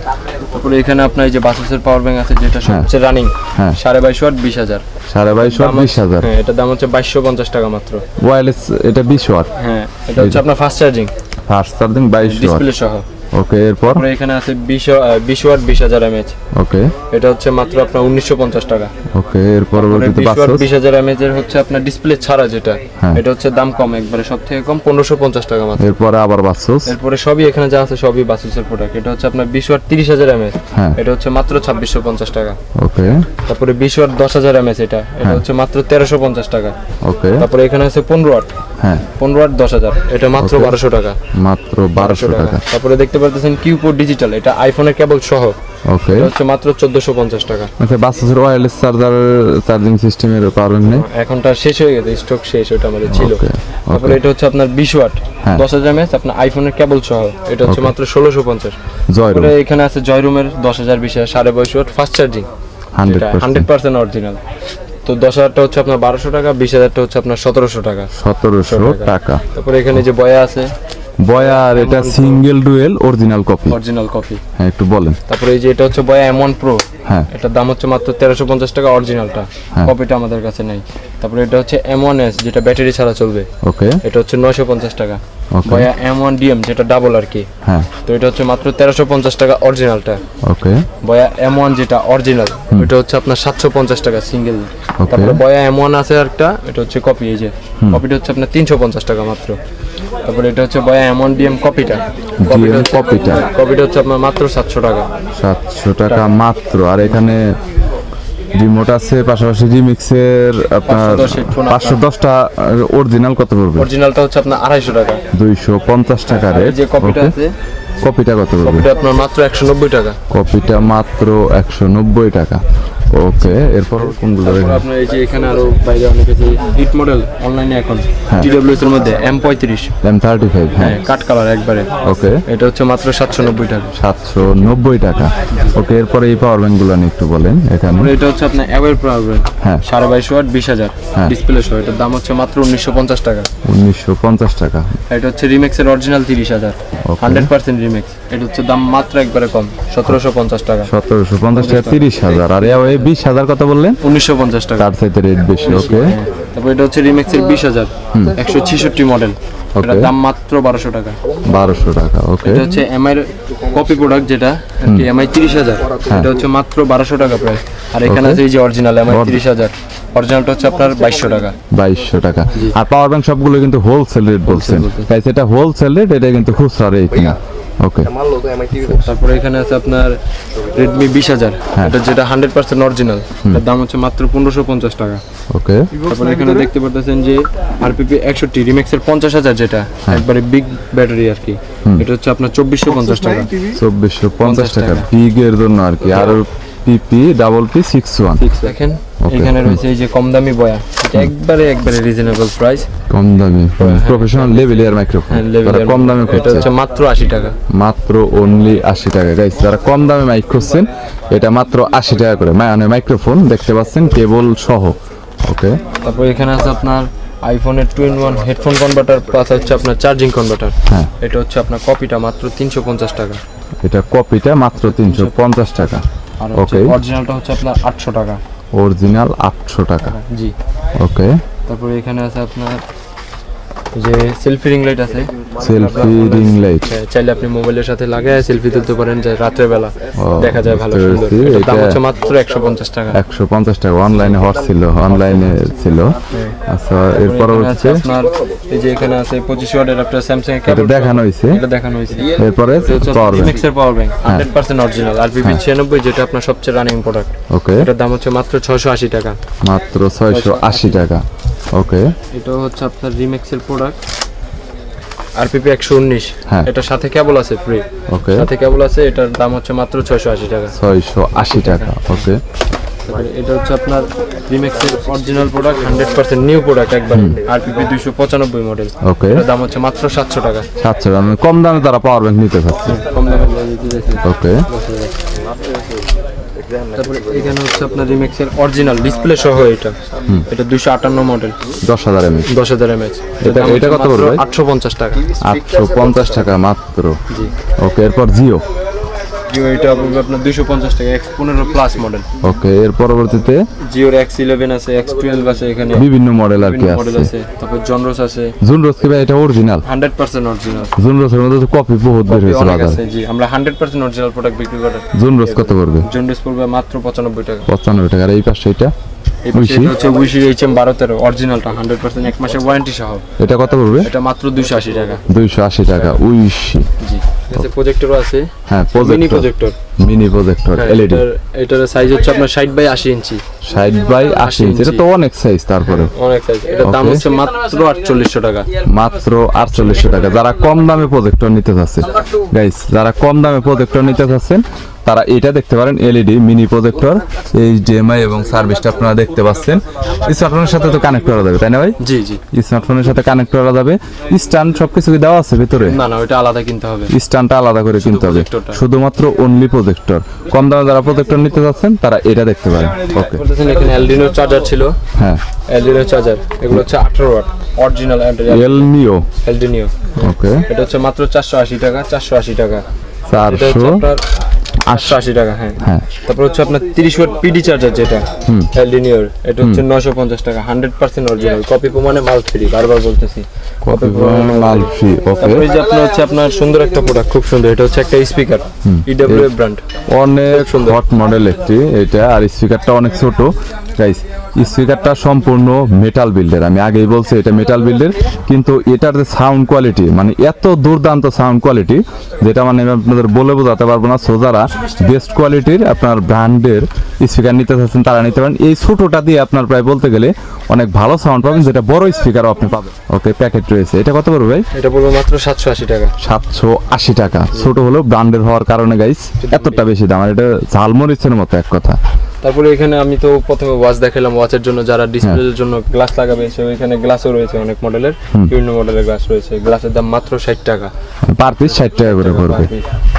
তারপরে এখানে আপনার এই যে বাসুসের পাওয়ার ব্যাংক আছে, যেটা সবচেয়ে রানিং, হ্যাঁ। 22.5 ওয়াট 20,000। 22.5 ওয়াট 20,000। হ্যাঁ, এটার দাম হচ্ছে 2250 টাকা মাত্র। ওয়্যারলেস এটা 20 ওয়াট, হ্যাঁ, এটা হচ্ছে আপনার fast charging, fast charging 22 watt. Display সহ। ওকে, এরপর তারপরে এখানে আছে 20 ওয়াট 20,000 mAh, ওকে, এটা হচ্ছে মাত্র আপনার 1950 টাকা। ওকে, এর পরবর্তীতে 20 ওয়াট বাসস 20,000 mAh এর হচ্ছে আপনার ডিসপ্লে ছাড়া যেটা, হ্যাঁ। এটা হচ্ছে দাম কম, একবারে সব থেকে কম 1550 টাকা মাত্র। এরপরে আবার বাসস, এরপরে সবই এখানে যা আছে সবই বাসুসের প্রোডাক্ট, এটা হচ্ছে আপনার 20 ওয়াট 30,000 mAh, হ্যাঁ। এটা হচ্ছে মাত্র 2650 টাকা। ওকে, তারপরে 20 ওয়াট 10,000 mAh, এটা হচ্ছে মাত্র 1350 টাকা। ওকে, তারপরে এখানে আছে 15 ওয়াট, হ্যাঁ, 15 ওয়াট 10,000, এটা মাত্র 1200 টাকা। মাত্র 1200 টাকা। তারপরে দেখতে পারতেছেন কিউপো ডিজিটাল, এটা আইফোনের কেবল সহ, ওকে, এটা হচ্ছে মাত্র 1450 টাকা। আচ্ছা, বাসসের ওয়্যারলেস চার্জার চার্জিং সিস্টেমের পাওয়ার ব্যাংক নেই? এখনটা শেষ হয়ে গেছে, স্টক শেষ, ওটা আমাদের ছিল। ওকে, তারপরে এটা হচ্ছে আপনার 20 ওয়াট হ্যাঁ। 10,000 mAh, আপনার আইফোনের কেবল সহ, এটা হচ্ছে মাত্র 1650। জয়রুম তারপরে এখানে আছে জয়রুমের 10,000 20,000 22.5 ওয়াট ফাস্ট চার্জিং, 100%। 100% অরিজিনাল। তো 10,000টা হচ্ছে আপনার 1200 টাকা, 20,000টা হচ্ছে আপনার 1700 টাকা। 1700 টাকা। তারপরে এখানে যে বয়া আছে, বয়ার এটা single dual original copy, original copy. হ্যাঁ, একটু বলেন। তারপরে এই যে এটা হচ্ছে বয়া M1 Pro, হ্যাঁ, এটার দাম হচ্ছে মাত্র 1350 টাকা অরিজিনালটা, হ্যাঁ। কপিটা আমাদের কাছে নেই। তারপরে এটা হচ্ছে M1S, যেটা ব্যাটারি ছাড়া চলবে, ওকে, এটা হচ্ছে 950 টাকা। ওকে, বয়া M1DM, যেটা ডাবল আর কি, হ্যাঁ, তো এটা হচ্ছে মাত্র 1350 টাকা অরিজিনালটা। ওকে, বয়া M1 যেটা অরিজিনাল, এটা হচ্ছে আপনার 750 টাকা সিঙ্গেল। ওকে, তারপরে বয়া M1 আছে একটা, এটা হচ্ছে কপি, এই যে কপিটা হচ্ছে আপনার 350 টাকা মাত্র। তারপরে এটা হচ্ছে বয়া M1DM কপিটা, কপিটা হচ্ছে আপনার মাত্র 700 টাকা। 700 টাকা মাত্র। আর এখানে রিমোট আছে, পাশাপাশি রিমিক্সের আপনার 510 হেডফোন, 510টা অরিজিনাল কত পড়বে? অরিজিনালটা হচ্ছে আপনার 250 টাকা। 250 টাকা আর এই রেট। যে কপিটা আছে, কপিটা কত পড়বে? কপিটা আপনার মাত্র 190 টাকা। কপিটা মাত্র 190 টাকা। ওকে, এরপর কোনগুলো তারপর দেখেন? আপনার এই যে এখানে আরো বাইরে অনেক আছে, হিট মডেল অনলাইনে এখন TWS এর মধ্যে M35, M35, হ্যাঁ, হ্যাঁ, কাট কালার একবারে, ওকে, এটা হচ্ছে মাত্র 790 টাকা। 790 টাকা। ওকে, এরপরে এই পাওয়ার ব্যাংকগুলো নিয়ে একটু বলেন। এখানে তারপরে এটা হচ্ছে আপনার অ্যাওয়ের পাওয়ার, হ্যাঁ, 22.5 ওয়াট 20,000 হ্যাঁ। ডিসপ্লে সহ, এটার দাম হচ্ছে মাত্র 1950 টাকা। 1950 টাকা। এটা হচ্ছে রিমেক্সের অরিজিনাল 30,000, 100% রিমেক্স, এটা হচ্ছে দাম মাত্র একবারে কম 1750 টাকা। 1750 টাকা 30,000। আর 20,000 কত বললেন? 1950 টাকা। তার চাইতে রেট বেশি। ওকে, তারপর এটা হচ্ছে রিমেক্সের 20,000 166 মডেল, এটার দাম মাত্র 1200 টাকা। 1200 টাকা। ওকে, এটা হচ্ছে এমআই কপি প্রোডাক্ট, যেটা কি এমআই 30,000, এটা হচ্ছে মাত্র 1200 টাকা প্রাইস। আর এখানে আছে এই যে অরিজিনাল এমআই 30,000, অরিজিনালটা হচ্ছে আপনার 2200 টাকা। 2200 টাকা। আর পাওয়ার ব্যাংক সবগুলো কিন্তু হোলসেল রেট বলছেন, তাই সেটা হোলসেল রেট, এটা কিন্তু খুচরা রেট না। ওকে, তারপরে এখানে আছে আপনার Redmi 20,000, এটা যেটা 100% অরিজিনাল, এর দাম হচ্ছে মাত্র 1550 টাকা। ওকে, তারপরে এখানে দেখতে পারতেছেন যে আরপিপি 61 রিমেক্সের 50,000, যেটা একবারে বিগ ব্যাটারি আর কি, এটা হচ্ছে আপনার 2450 টাকা। 2450 টাকা বিগ এর জন্য আর কি। আর পিপি ডাবল পি 61 দেখেন এখানে রয়েছে এই যে কম দামি বয়া, এটা একবারে রিজনেবল প্রাইস, কম দামি প্রফেশনাল লেভেলের মাইক্রোফোন, কম দামে এটা হচ্ছে মাত্র 80 টাকা। মাত্র অনলি 80 টাকা গাইস। যারা কম দামে মাইক খুঁজছেন, এটা মাত্র 80 টাকা করে মানে মাইক্রোফোন দেখতে পাচ্ছেন কেবল সহ। ওকে, তারপর এখানে আছে আপনার আইফোনের 2-in-1 হেডফোন কনভার্টার প্লাস হচ্ছে আপনার চার্জিং কনভার্টার, হ্যাঁ, এটা হচ্ছে আপনার কপিটা মাত্র 350 টাকা। এটা কপিটা মাত্র 350 টাকা। আর ওকে, অরিজিনালটা হচ্ছে আপনার 800 টাকা। অরিজিনাল 800 টাকা। জি। ওকে, তারপরে এখানে আছে আপনার যে সেলফি রিং লাইট আছে, সেলফি রিং লাইট, চাইলে আপনি মোবাইলের সাথে লাগায় সেলফি তুলতে পারেন, যে রাতের বেলা দেখা যায় ভালো বুঝতে সুন্দর। পেরেছি। এটার দাম এটা হচ্ছে মাত্র 150 টাকা। 150 টাকা। অনলাইনে হট ছিল, অনলাইনে ছিল। আচ্ছা, এর এখানে আছে পরবর্তীতে আপনার এই যে এখানে আছে 25 ওয়াটের আপনার স্যামসাং এর এটা দেখানো হয়েছে। এটা দেখানো হয়েছে। এরপরে পাওয়ার ব্যাংক, রিমেক্স এর পাওয়ার ব্যাংক 100% অরিজিনাল আরপিপি 96, যেটা আপনার সবচেয়ে রানিং প্রোডাক্ট, ওকে, এটার দাম হচ্ছে মাত্র 680 টাকা। মাত্র 680 টাকা। ওকে, এটা হচ্ছে আপনার রিমেক্স এর প্রোডাক্ট আরপিপি 119, হ্যাঁ, এটার সাথে কেবল আছে ফ্রি, ওকে, সাথে কেবল আছে, এটার দাম হচ্ছে মাত্র 680 টাকা। 680 টাকা। ওকে, তারপরে এটা হচ্ছে আপনার রিমেক্সের অরিজিনাল প্রোডাক্ট 100% নিউ প্রোডাক্ট একবার, আরপিপি 295 মডেল, ওকে, এটার দাম হচ্ছে মাত্র 700 টাকা। 700 টাকা। মানে কম দামে তারা পাওয়ার ব্যাংক নিতে পারছে। কম দামে দিতে চাইছে। ওকে, তারপরে এখানে হচ্ছে আপনার রিমেক্সের অরিজিনাল ডিসপ্লে সহ এটা, এটা 258 মডেল, 10,000 mAh। 10,000 mAh, এটা কত পড়বে ভাই? 850 টাকা। 850 টাকা মাত্র। জি। ওকে, এরপর জিও, জিও এটা পড়বে আপনার 250 টাকা, X15 প্লাস মডেল। ওকে, এর পরবর্তীতে জিওর X11 আছে, X12 আছে, এখানে বিভিন্ন মডেল আর কি মডেল আছে। আছে। তারপর জনরস আছে, জুনরোজ কি ভাই এটা অরিজিনাল? 100% অরিজিনাল। জুনরোজের মধ্যে তো কপি বহুত বের হয়েছে অনেক বাজারে। আছে, জি আমরা 100% অরিজিনাল প্রোডাক্ট বিক্রি করি। জুনরোজ কত পড়বে? জনরস পড়বে মাত্র 95 টাকা। 95 টাকা। আর এই পাশে এটা এই পাশে এটা হচ্ছে উইশি HM1213 অরিজিনালটা 100% এক মাসের ওয়ারেন্টি সহ, এটা কত পড়বে? এটা মাত্র 280 টাকা। 280 টাকা। উইশি, জি। এতে প্রজেক্টরও আছে, হ্যাঁ, mini projector, projector, mini projector LED. এটার সাইজ হচ্ছে আপনার 60/80 ইঞ্চি। 60/80 ইঞ্চি, এটা তো অনেক সাইজ। তারপরে অনেক সাইজ, এটার দাম Okay. হচ্ছে মাত্র 4800 টাকা। মাত্র 4800 টাকা। যারা কম দামে প্রজেক্টর নিতে চাচ্ছেন গাইস, যারা কম দামে প্রজেক্টর নিতে চাচ্ছেন, তারা এটা দেখতে পারেন, এলইডি মিনি প্রজেক্টর, এইচডিএমআই এবং সার্ভিসটা আপনারা দেখতে পাচ্ছেন। স্মার্টফোনের সাথে তো কানেক্ট করা যাবে, তাই না ভাই? জি জি। স্মার্টফোনের সাথে কানেক্ট করা যাবে। স্ট্যান্ড সবকিছু কি দেওয়া আছে ভিতরে? না না, ওটা আলাদা কিনতে হবে। স্ট্যান্ডটা আলাদা করে কিনতে হবে, প্রজেক্টরটা। শুধুমাত্র অনলি প্রজেক্টর। কম দামে যারা প্রজেক্টর নিতে যাচ্ছেন, তারা এটা দেখতে পারেন। ওকে, বলতেছেন এখানে এলডিনো চার্জার ছিল, হ্যাঁ, এলডিনো চার্জার, এগুলো হচ্ছে 18 ওয়াট অরিজিনাল এল নিও। এলডিনো, ওকে, এটা হচ্ছে মাত্র 480 টাকা। 480 টাকা, এটা হচ্ছে 480 আপনার 880 টাকা। হ্যাঁ, হ্যাঁ, তারপর হচ্ছে আপনার 30 ওয়াট পিডি চার্জার, যেটা এলডিনিওর, এটা হচ্ছে 950 টাকা, 100% অরিজিনাল, কপি প্রমাণে মাল ফ্রি, বারবার বলতেছি কপি প্রমাণে মাল ফ্রি। ওকে, তারপরে যে আপনার হচ্ছে আপনার সুন্দর একটা প্রোডাক্ট, খুব সুন্দর, এটা হচ্ছে একটা স্পিকার, ইডব্লিউএফ ব্র্যান্ড, অনেক সুন্দর। হট মডেল একটি এটা। আর স্পিকারটা অনেক ছোট গাইস, স্পিকারটা সম্পূর্ণ মেটাল বিল্ডের। আমি আগেই বলছি এটা মেটাল বিল্ডের, কিন্তু এটার যে সাউন্ড কোয়ালিটি, মানে এত দুর্দান্ত সাউন্ড কোয়ালিটি, যেটা মানে আমি আপনাদের বলে বোঝাতে পারবো না। সো যারা বেস্ট কোয়ালিটির আপনার ব্র্যান্ডের স্পিকার নিতে চাচ্ছেন, তারা নিতে পারেন। এই ছোটটা দিয়ে আপনার প্রায় বলতে গেলে অনেক ভালো সাউন্ড পাবেন, যেটা বড় স্পিকারও আপনি পাবেন। ওকে, প্যাকেট রয়েছে। এটা কত পড়বে ভাই? এটা পড়বে মাত্র 780 টাকা। 780 টাকা। ছোট হলেও ব্র্যান্ডের হওয়ার কারণে গাইস এতটা বেশি দাম। আর এটা ঝালমরিচের মতো এক কথা। তারপরে এখানে আমি তো প্রথমে ওয়াচ দেখালাম, ওয়াচের জন্য যারা ডিসপ্লের জন্য গ্লাস লাগাবে, সে এখানে গ্লাসও রয়েছে, অনেক মডেলের, বিভিন্ন মডেলের গ্লাস রয়েছে। গ্লাসের দাম মাত্র 60 টাকা পার পিস, 60 টাকা করে পড়বে।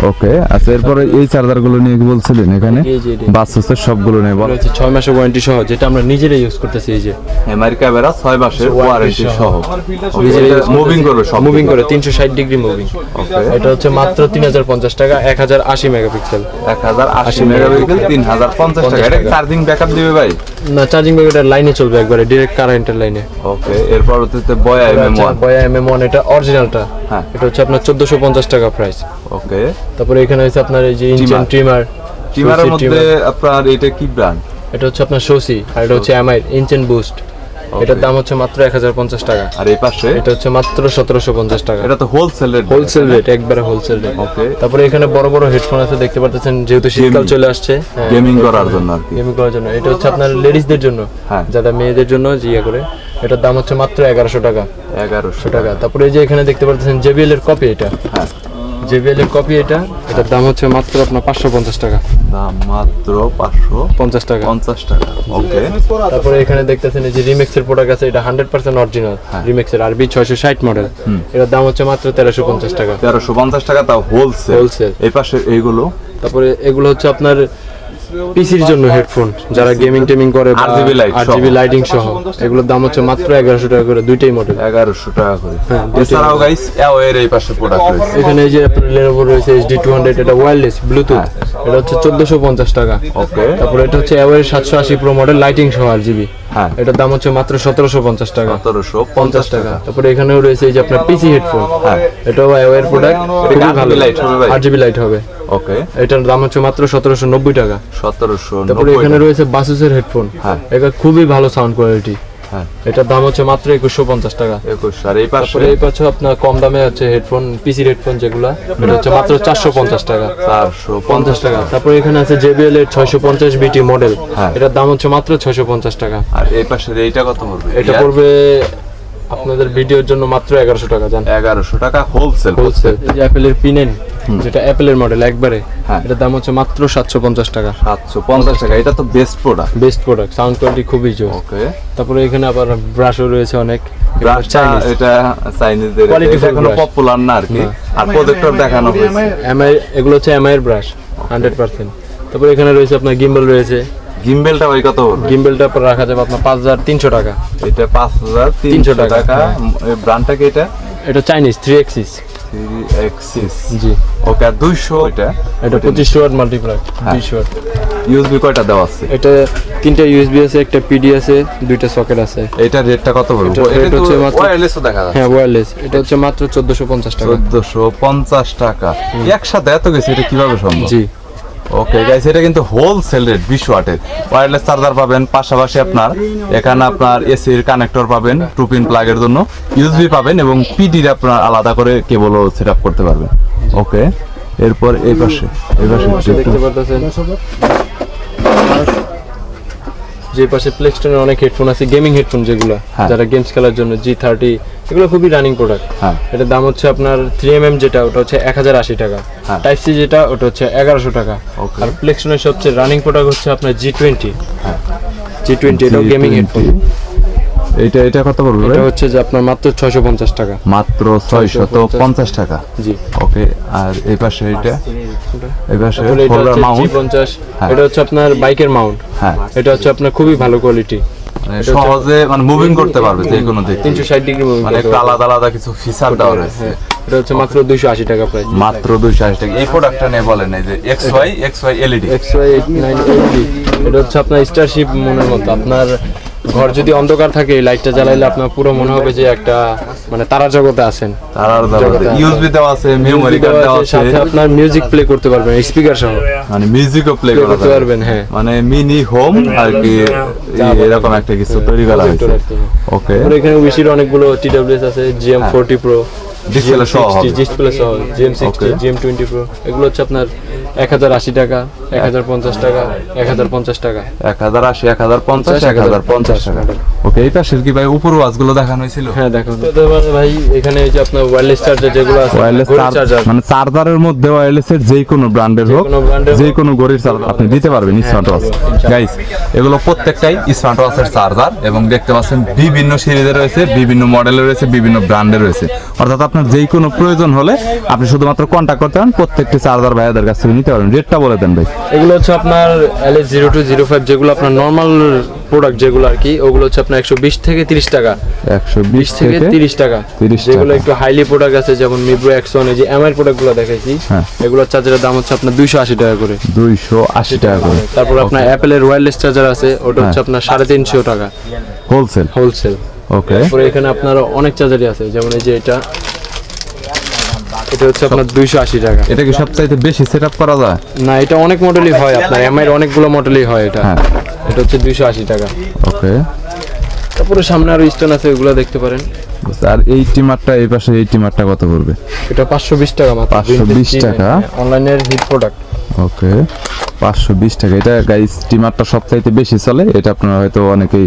ওকে, আচ্ছা, এরপরে এই চার্জার গুলো নিয়ে কি বলছিলেন? এখানে এই যে এটা বাসের সবগুলো নেই বল, রয়েছে 6 মাসের ওয়ারেন্টি সহ, যেটা আমরা নিজেরাই ইউজ করতেছি। এই যে এমআই ক্যামেরা 6 মাসের ওয়ারেন্টি সহ, নিজেরাই মুভিং করবে, সব মুভিং করে 360 ডিগ্রি মুভিং। এটা হচ্ছে মাত্র 3050 টাকা, 1080 মেগাপিক্সেল। 1080 মেগাপিক্সেল, 3050 টাকা। এটা চার্জিং ব্যাকআপ দিবে ভাই? না, চার্জিং ব্যাকআপ এটা লাইনে চলবে একবারে ডাইরেক্ট কারেন্টের লাইনে। ওকে, এরপর হচ্ছে বয়া MM1। বয়া MM1 এটা অরিজিনালটা। হ্যাঁ, এটা হচ্ছে আপনার 1450 টাকা প্রাইস। ওকে, তারপরে এখানে হচ্ছে আপনার এই যে ইঞ্চেন ট্রিমারের মধ্যে আপনার এটা কি ব্র্যান্ড? এটা হচ্ছে আপনার শোসি, আর এটা হচ্ছে এমআই ইঞ্চেন বুস্ট। এটার দাম হচ্ছে মাত্র 1050 টাকা। আর এই পাশে এটা হচ্ছে মাত্র 1750 টাকা। এটা তো হোলসেল রেট। হোলসেল রেট, একবারে হোলসেল রেট। ওকে, তারপরে এখানে বড় বড় হেডফোন আছে দেখতে পাচ্ছেন, যেহেতু শীতকাল চলে আসছে, গেমিং করার জন্য আর কি। গেমিং করার জন্য। এটা হচ্ছে আপনার লেডিসদের জন্য, যারা মেয়েদের জন্য জিয়া করে। এটার দাম হচ্ছে মাত্র 1100 টাকা। 1100 টাকা। তারপরে এই যে এখানে দেখতে পাচ্ছেন JBL এর কপি এটা। হ্যাঁ, JBL এর কপি এটা। এটার দাম হচ্ছে মাত্র আপনার 550 টাকা। দাম মাত্র 550 টাকা। 50 টাকা। ওকে, তারপরে এখানে দেখতেছেন এই যে রিমেক্স এর প্রোডাক্ট আছে, এটা 100% অরিজিনাল রিমেক্স এর RB 660 মডেল। এটার দাম হচ্ছে মাত্র 1350 টাকা। 1350 টাকা, তাও হোলসেল। হোলসেল। এই পাশে এইগুলো, তারপরে এগুলো হচ্ছে আপনার পিসির জন্য হেডফোন, যারা গেমিং টেমিং করে, RGB লাইটিং সহ। এগুলোর দাম হচ্ছে মাত্র 1100 টাকা করে, দুইটাই মডেল 1100 টাকা করে। এছাড়াও গাইস এর এই পাশে প্রোডাক্ট রয়েছে। এখানে এই যে আপনার Lenovo রয়েছে HD200, এটা ওয়্যারলেস ব্লুটুথ। এটা হচ্ছে 1450 টাকা। ওকে, তারপরে এটা হচ্ছে Huawei 780 Pro মডেল লাইটিং সহ RGB। হ্যাঁ, এটার দাম হচ্ছে মাত্র 1750 টাকা। 1750 টাকা। তারপরে এখানেও রয়েছে এই যে আপনার পিসি হেডফোন। হ্যাঁ, এটাও Huawei এর প্রোডাক্ট, খুবই ভালো লাইট হবে ভাই। RGB লাইট হবে। ওকে, এটার দাম হচ্ছে মাত্র 1790 টাকা। 1790। তারপরে এখানে রয়েছে Basus এর হেডফোন। হ্যাঁ, এটা খুবই ভালো সাউন্ড কোয়ালিটি। হ্যাঁ, এটার দাম হচ্ছে মাত্র 2150 টাকা। 21। আর এই পাশে, তারপরে এই পাশে আপনার কম দামে আছে হেডফোন, পিসি হেডফোন যেগুলা, এটা হচ্ছে মাত্র 450 টাকা। 450 টাকা। তারপরে এখানে আছে JBL এর 650 BT মডেল। হ্যাঁ, এটার দাম হচ্ছে মাত্র 650 টাকা। আর এই পাশে এইটা কত পড়বে? এটা পড়বে আপনাদের ভিডিওর জন্য মাত্র 1100 টাকা। জান, 1100 টাকা হোলসেল। হোলসেল। এই যে অ্যাপেলের P9, যেটা অ্যাপেলের মডেল একবারে, হ্যাঁ, এটার দাম হচ্ছে মাত্র 750 টাকা। 750 টাকা। এটা তো best product. Best product, sound quality খুবই জোর। ওকে, তারপরে এখানে আবার ব্রাশও রয়েছে অনেক। ব্রাশটা এটা চাইনিজদের, এটা কোনো পপুলার না আর কি। আর প্রজেক্টর দেখানো হয়েছে এমআই, এগুলো হচ্ছে এমআই এর ব্রাশ 100%। তারপরে এখানে রয়েছে আপনার গিম্বল রয়েছে। গিম্বেলটা ভাই কত পড়বে? গিম্বলটা পর রাখা যাবে আপনার 5300 টাকা। এটা 5300 টাকা। এই ব্র্যান্ডটা কি এটা? এটা চাইনিজ 3 axis। জি। ওকে, আর 200 এটা 2500 ওয়াট মাল্টিপ্লাগ 200 ওয়াট। ইউএসবি কয়টা দেওয়া আছে? এটা 3টা ইউএসবি আছে, একটা PD আছে, 2টা সকেট আছে। এটা রেটটা কত পড়বে? এটা হচ্ছে মাত্র ওয়্যারলেসও দেখা যাচ্ছে। হ্যাঁ, ওয়্যারলেস। এটা হচ্ছে মাত্র 1450 টাকা। 1450 টাকা। একসাথে এত কিছু, এটা কিভাবে সম্ভব? জি। ওকে গাইস, এটা কিন্তু হোলসেল রেট 20 ওয়াটের ওয়্যারলেস চার্জার পাবেন। পাশাপাশি আপনার এখানে আপনার এসির কানেক্টর পাবেন, 2 পিন প্লাগের জন্য ইউএসবি পাবেন, এবং PD র আপনার আলাদা করে কেবলও সেটআপ করতে পারবেন। ওকে, এরপর এই পাশে দেখতে পাচ্ছেন যে পাশে প্লেস্টোনের অনেক হেডফোন আছে, গেমিং হেডফোন যেগুলো, যারা গেমস খেলার জন্য, G30, এগুলো খুবই রানিং প্রোডাক্ট। এটার দাম হচ্ছে আপনার 3mm যেটা, ওটা হচ্ছে 1080 টাকা। টাইপ সি যেটা, ওটা হচ্ছে 1100 টাকা। আর প্লেস্টোনের সবচেয়ে রানিং প্রোডাক্ট হচ্ছে আপনার G20। এটা গেমিং হেডফোন। এটা কত পড়বে? এটা হচ্ছে যে আপনার মাত্র 650 টাকা। মাত্র 650 টাকা। জি। ওকে, আর এই পাশে এটা, এই পাশে ফোল্ডার মাউন্ট G50। এটা হচ্ছে আপনার বাইকের মাউন্ট। হ্যাঁ, এটা হচ্ছে আপনার খুবই ভালো কোয়ালিটি, সহজে মানে মুভিং করতে পারবে যে কোনো দিকে, 360 ডিগ্রি মুভিং মানে একটু আলাদা আলাদা কিছু ফিচার দেওয়া রয়েছে। এটা হচ্ছে মাত্র 280 টাকা প্রাইস। মাত্র 280 টাকা। এই প্রোডাক্টটা নিয়ে বলেন, এই যে XY LED। XY89 LED, এটা হচ্ছে আপনার স্টারশিপ মনের মতো। আপনার ঘর যদি অন্ধকার থাকে, লাইটটা জ্বালাইলে আপনার পুরো মনে হবে যে একটা মানে তারা জগতে আছেন। তারার জগতে ইউএসবি দেওয়া আছে, মেমরি কার্ড দেওয়া আছে, সাথে আপনার মিউজিক প্লে করতে পারবেন, স্পিকার সহ, মানে মিউজিকও প্লে করতে পারবেন। হ্যাঁ, মানে মিনি হোম আর কি, এরকম একটা কিছু তৈরি করা হয়েছে। ওকে, আর এখানে উইশির অনেকগুলো TWS আছে, GM40 Pro, ডিসপ্লে সহ, ডিসপ্লে সহ, GM60, GM20 Pro। এগুলো হচ্ছে আপনার 1080 টাকা, 1050 টাকা, 1050 টাকা, 1080, 1050, 1050 টাকা। ওকে, এই পাশের কি ভাই উপর ওয়াজগুলো দেখানো হয়েছিল? হ্যাঁ, দেখুন ভাই, এখানে এই যে আপনার ওয়্যারলেস চার্জার যেগুলো আছে, ওয়্যারলেস চার্জার, মানে চার্জারের মধ্যে ওয়্যারলেসের যে কোনো ব্র্যান্ডের হোক, যে কোনো গড়ির চার্জার আপনি দিতে পারবেন স্মার্ট ওয়াচ। গাইস, এগুলো প্রত্যেকটাই স্মার্ট ওয়াচের চার্জার, এবং দেখতে পাচ্ছেন বিভিন্ন সিরিজে রয়েছে, বিভিন্ন মডেলে রয়েছে, বিভিন্ন ব্র্যান্ডে রয়েছে। অর্থাৎ আপনার যে কোনো প্রয়োজন হলে আপনি শুধুমাত্র কন্ট্যাক্ট করতে পারেন, প্রত্যেকটি চার্জার ভাইয়াদের কাছ থেকে নিতে পারেন। রেটটা বলে দেন ভাই। এগুলো হচ্ছে আপনার LS0205, যেগুলো আপনার নরমাল প্রোডাক্ট যেগুলো আর কি, ওগুলো হচ্ছে আপনার 120 থেকে 30 টাকা, 120 থেকে 30 টাকা। 30 যেগুলো টাকা। একটু হাইলি প্রোডাক্ট আছে যেমন মিব্রো X1, এই যে এমআই প্রোডাক্টগুলো দেখাইছি, হ্যাঁ। এগুলোর চার্জারের দাম হচ্ছে আপনার 280 টাকা করে। 280 টাকা করে। তারপর আপনার অ্যাপেলের ওয়্যারলেস চার্জার আছে, ওটা হচ্ছে আপনার 350 টাকা হোলসেল। হোলসেল। ওকে। তারপরে এখানে আপনার অনেক চার্জারই আছে, যেমন এই যে এটা হচ্ছে আপনার 280 টাকা। এটা কি সবচাইতে বেশি সেটআপ করা যায়? না, এটা অনেক মডেলই হয়, আপনার এমআই এর অনেকগুলো মডেলই হয় এটা। হ্যাঁ। এটা হচ্ছে 280 টাকা। ওকে। তারপরে সামনে আরো স্ট্যান্ড আছে, ওগুলো দেখতে পারেন। আর এই টিমারটা, এই পাশে এই টিমারটা কত পড়বে? এটা 520 টাকা মাত্র। 520 টাকা। অনলাইনের হিট প্রোডাক্ট। ওকে, 520 টাকা। এটা গাইস টিমারটা সবচাইতে বেশি চলে, এটা আপনারা হয়তো অনেকেই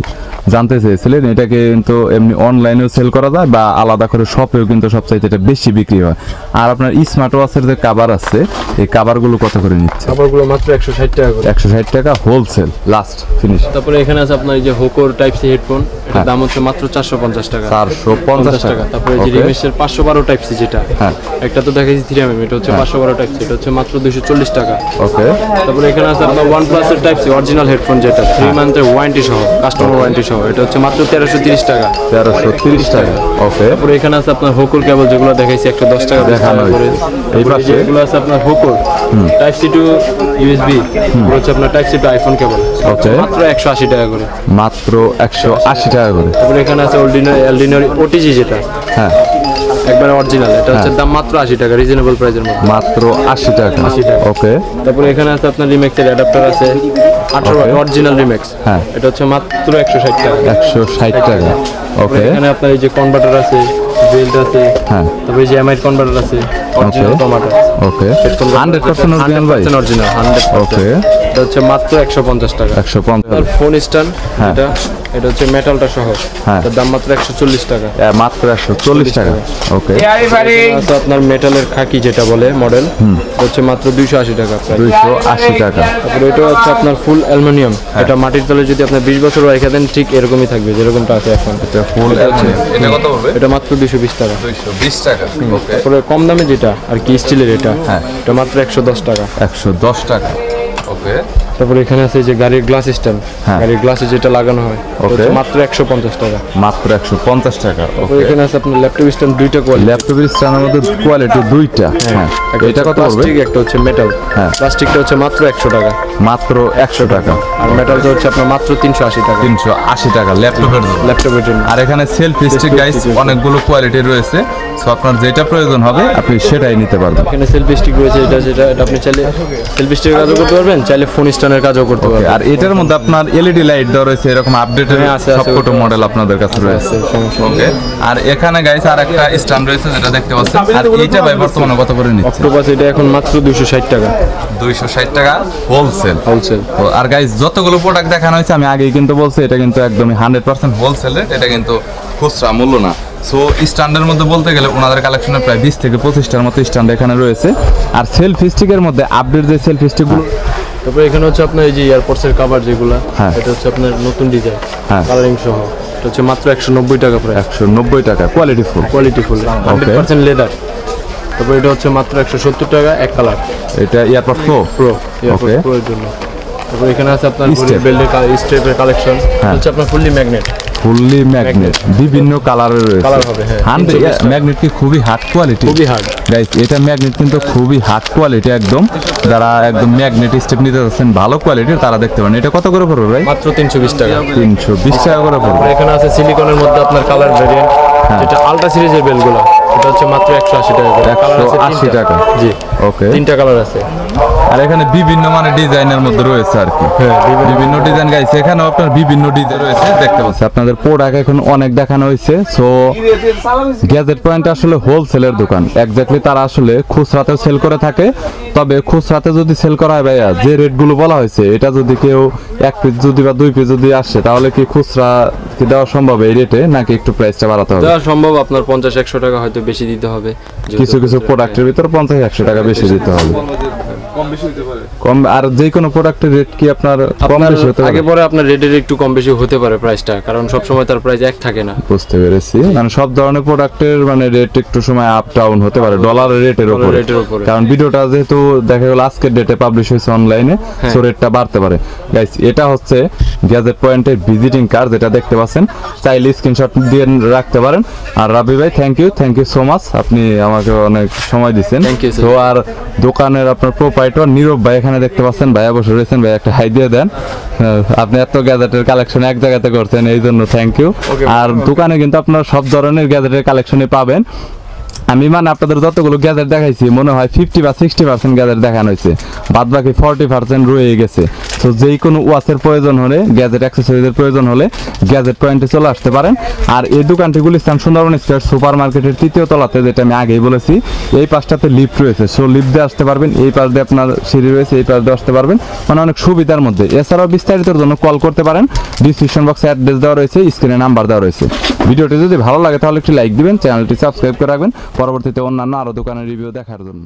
জানতে চেয়েছিলেন। এটাকে কিন্তু এমনি অনলাইনেও সেল করা যায় বা আলাদা করে শপেও কিন্তু সবচাইতে এটা বেশি বিক্রি হয়। আর আপনার স্মার্ট ওয়াচের যে কভার আছে, এই কভারগুলো কত করে নিচ্ছে? কভারগুলো মাত্র 160 টাকা করে। 160 টাকা হোলসেল, লাস্ট ফিনিশ। তারপরে এখানে আছে আপনার এই যে হোকোর টাইপ সি হেডফোন, এটার দাম হচ্ছে মাত্র 450 টাকা। 450 টাকা। তারপরে এই যে ওকে। রিমেশের 512 টাইপ সি যেটা, হ্যাঁ। একটা তো দেখাইছি 3mm, এটা হচ্ছে 512 টাইপ সি, এটা হচ্ছে মাত্র 240 টাকা। ওকে। তারপরে এখানে আছে আপনার OnePlus এর টাইপ সি অরিজিনাল হেডফোন, যেটা 3 মান্থের ওয়ারেন্টি সহ, কাস্টমার ওয়ারেন্টি সহ, এটা হচ্ছে মাত্র 1330 টাকা। 1330 টাকা। ওকে। তারপরে এখানে আছে আপনার হোকোর কেবল, যেগুলো দেখাইছি 110 টাকা দেখানো করে। এই এই পাশে এগুলো আছে আপনার হোকোর টাইপ সি টু ইউএসবি, এগুলো হচ্ছে আপনার টাইপ সি টু আইফোন কেবল, ওকে। মাত্র 180 টাকা করে। মাত্র 180 টাকা করে। তারপরে এখানে আছে এলডিনোর ওটিজি যেটা হ্যাঁ, একবারে অরিজিনাল, এটা হচ্ছে দাম মাত্র 80 টাকা, রিজনেবল প্রাইসের মধ্যে। মাত্র 80 টাকা। 80 টাকা। ওকে। তারপরে এখানে আছে আপনার রিমেক্সের অ্যাডাপ্টার আছে 18 Okay. অরিজিনাল রিমেক্স, হ্যাঁ। এটা হচ্ছে মাত্র 160 টাকা। 160 টাকা। ওকে। এখানে আপনার এই যে কনভার্টার আছে, বেল্ট আছে, হ্যাঁ। তারপরে এই যে এমআই কনভার্টার আছে অরিজিনাল Okay. টমাটো। ওকে। 100% অরিজিনাল ভাই। 100% অরিজিনাল 100%। ওকে। এটা হচ্ছে মাত্র 150 টাকা। 150। তার ফোন স্ট্যান্ড হ্যাঁ। এটা হচ্ছে মেটালটা সহ, হ্যাঁ। তার দাম মাত্র 140 টাকা। মাত্র 140 টাকা। ওকে। আছে আপনার মেটালের খাকি যেটা বলে মডেল, হচ্ছে মাত্র 280 টাকা প্রাইস। 280 টাকা। তারপরে এটা হচ্ছে আপনার ফুল অ্যালুমিনিয়াম, এটা মাটির তলে যদি আপনি 20 বছর রেখে দেন ঠিক এরকমই থাকবে যেরকমটা আছে এখন। এটা ফুল অ্যালুমিনিয়াম। এটা কত হবে? এটা মাত্র 220 টাকা। 220 টাকা। ওকে। তারপরে কম দামে যেটা আর কি স্টিলের, এটা হ্যাঁ। এটা মাত্র 110 টাকা। 110 টাকা। ওকে। তারপরে এখানে আছে যে গাড়ির গ্লাস স্ট্যান্ড, হ্যাঁ। গাড়ির গ্লাসে যেটা লাগানো হয়, Okay. এটা মাত্র 150 টাকা। মাত্র 150 টাকা। তারপরে ওকে। এখানে আছে আপনার ল্যাপটপ স্ট্যান্ড, দুইটা কোয়ালিটি। ল্যাপটপের স্ট্যান্ডের মধ্যে কোয়ালিটি দুইটা। হ্যাঁ। এটা কত হবে? প্লাস্টিক, একটা হচ্ছে মেটাল। হ্যাঁ। প্লাস্টিকটা হচ্ছে মাত্র 100 টাকা, মাত্র 100 টাকা। আর মেটালটা হচ্ছে আপনার মাত্র 380 টাকা 380 টাকা ল্যাপটপের জন্য। ল্যাপটপের জন্য। আর এখানে সেলফ স্টিক গাইস অনেকগুলো কোয়ালিটি রয়েছে, সো আপনার যেটা প্রয়োজন হবে আপনি সেটাই নিতে পারবেন। এখানে সেলফি স্টিক রয়েছে, এটা যেটা এটা আপনি চাইলে সেলফি স্টিকের কাজও করতে পারবেন, চাইলে ফোন স্ট্যান্ডের কাজও করতে পারবেন। আর এটার মধ্যে আপনার এলইডি লাইট দেওয়া রয়েছে, এরকম আপডেটেড হ্যাঁ, আছে, আছে, সবকটা ওটা মডেল আপনাদের কাছে রয়েছে। আছে, সমস্যা নেই। ওকে। আর এখানে গাইস আর একটা স্ট্যান্ড রয়েছে যেটা দেখতে পাচ্ছেন। আর এইটা ভাই বর্তমানে কত করে নিচ্ছে? অক্টোপাস এটা এখন মাত্র 260 টাকা 260 টাকা হোলসেল। হোলসেল। আর গাইস যতগুলো প্রোডাক্ট দেখানো হয়েছে আমি আগেই কিন্তু বলছি, এটা কিন্তু একদমই 100% হোলসেল রেট, এটা কিন্তু খুচরা মূল্য না। সো স্ট্যান্ডের মধ্যে বলতে গেলে ওনাদের কালেকশনে প্রায় 20 থেকে 25টার মতো স্ট্যান্ড এখানে রয়েছে। আর সেলফি স্টিকের মধ্যে আপডেট যে সেলফি স্টিকগুলো, তারপরে এখানে হচ্ছে আপনার এই যে এয়ারপডসের কভার যেগুলো, হ্যাঁ। এটা হচ্ছে আপনার নতুন ডিজাইন, হ্যাঁ। কালারিং সহ, এটা হচ্ছে মাত্র 190 টাকা প্রায়, 190 টাকা quality full. Quality full 100% leather. তারপর এটা হচ্ছে মাত্র 170 টাকা এক কালার, এটা AirPod pro AirPod Okay. Pro এর জন্য। তারপর এখানে আছে আপনার Step. বেল্টের স্টেপের কালেকশন, হ্যাঁ। হচ্ছে আপনার ফুললি ম্যাগনেট, ফুললি ম্যাগনেট, বিভিন্ন কালারের রয়েছে। কালার হবে, হ্যাঁ। 100 ম্যাগনেট কি খুবই হার্ড কোয়ালিটি, খুবই হার্ড। গাইস এটা ম্যাগনেট কিন্তু খুবই হার্ড কোয়ালিটি একদম। যারা একদম ম্যাগনেট স্টেপ নিতে যাচ্ছেন ভালো কোয়ালিটির তারা দেখতে পারেন। এটা কত করে পড়বে ভাই? মাত্র 320 টাকা। 320 টাকা করে পড়বে। তারপর এখানে আছে সিলিকনের মধ্যে আপনার কালার ভেরিয়েন্ট, যেটা আলট্রা সিরিজের বেলগুলো, এটা হচ্ছে মাত্র 180 টাকা করে। কালার আছে 180 তিনটা। টাকা। জি, ওকে। 3টা কালার আছে। আর এখানে বিভিন্ন মানে ডিজাইনের মধ্যে রয়েছে আর কি। হ্যাঁ, বিভিন্ন ডিজাইন গাইছে, এখানেও আপনার বিভিন্ন ডিজাইন রয়েছে দেখতে পাচ্ছেন। আপনাদের প্রোডাক্ট এখন অনেক দেখানো হয়েছে। সো গ্যাজেট পয়েন্ট আসলে হোলসেলের দোকান, এক্স্যাক্টলি তারা আসলে খুচরাতে সেল করে থাকে। তবে খুচরাতে যদি সেল করা হয় ভাইয়া, যে রেটগুলো বলা হয়েছে, এটা যদি কেউ 1 পিস যদি বা 2 পিস যদি আসে, তাহলে কি খুচরা কি দেওয়া সম্ভব এই রেটে, নাকি একটু প্রাইসটা বাড়াতে হবে? দেওয়া সম্ভব, আপনার 50-100 টাকা হয়তো বেশি দিতে হবে, কিছু কিছু প্রোডাক্টের ভিতর 50-100 টাকা বেশি দিতে হবে। কম আর যে কোনো প্রোডাক্টের রেট কি আপনার কম বেশি হতে পারে? আগে পরে আপনার রেটের একটু কম বেশি হতে পারে প্রাইসটা, কারণ সব সময় তার প্রাইস এক থাকে না। বুঝতে পেরেছি, মানে সব ধরনের প্রোডাক্টের মানে রেট একটু সময় আপ ডাউন হতে পারে ডলারের রেটের উপরে, কারণ ভিডিওটা যেহেতু দেখা গেল আজকের ডেটে পাবলিশ হয়েছে অনলাইনে, সো রেটটা বাড়তে পারে। গাইস এটা হচ্ছে গ্যাজেট পয়েন্টের ভিজিটিং কার্ড, যেটা দেখতে পাচ্ছেন, চাইলে স্ক্রিনশট দিয়ে রাখতে পারেন। আর রাবি ভাই থ্যাংক ইউ সো মাচ, আপনি আমাকে অনেক সময় দিচ্ছেন। তো আর দোকানের আপনার প্রোপাইটর নীরব ভাই এখানে দেখতে পাচ্ছেন, ভাইয়া বসে রয়েছেন, ভাই একটা হাই দিয়ে দেন। আপনি এত গ্যাজেটের কালেকশন এক জায়গাতে করছেন, এই জন্য থ্যাংক ইউ। আর দোকানে কিন্তু আপনার সব ধরনের গ্যাজেটের কালেকশনই পাবেন। আমি মানে আপনাদের যতগুলো গ্যাজেট দেখাইছি মনে হয় 50 বা 60% গ্যাজেট দেখানো হয়েছে, বাদ বাকি 40% রয়ে গেছে। তো যেই কোনো ওয়াচের প্রয়োজন হলে, গ্যাজেট অ্যাক্সেসরিজের প্রয়োজন হলে গ্যাজেট পয়েন্টে চলে আসতে পারেন। আর এই দোকানটি গুলিস্তান সুন্দরবন স্কয়ার সুপার মার্কেটের 3য় তলাতে, যেটা আমি আগেই বলেছি। এই পাশটাতে লিফট রয়েছে, সো লিফট দিয়ে আসতে পারবেন। এই পাশ দিয়ে আপনার সিঁড়ি রয়েছে, এই পাশ দিয়ে আসতে পারবেন, মানে অনেক সুবিধার মধ্যে। এছাড়াও বিস্তারিতর জন্য কল করতে পারেন, ডিসক্রিপশন বক্সে অ্যাড্রেস দেওয়া রয়েছে, স্ক্রিনে নাম্বার দেওয়া রয়েছে। ভিডিওটি যদি ভালো লাগে তাহলে একটি লাইক দিবেন, চ্যানেলটি সাবস্ক্রাইব করে রাখবেন পরবর্তীতে অন্যান্য আরও দোকানের রিভিউ দেখার জন্য।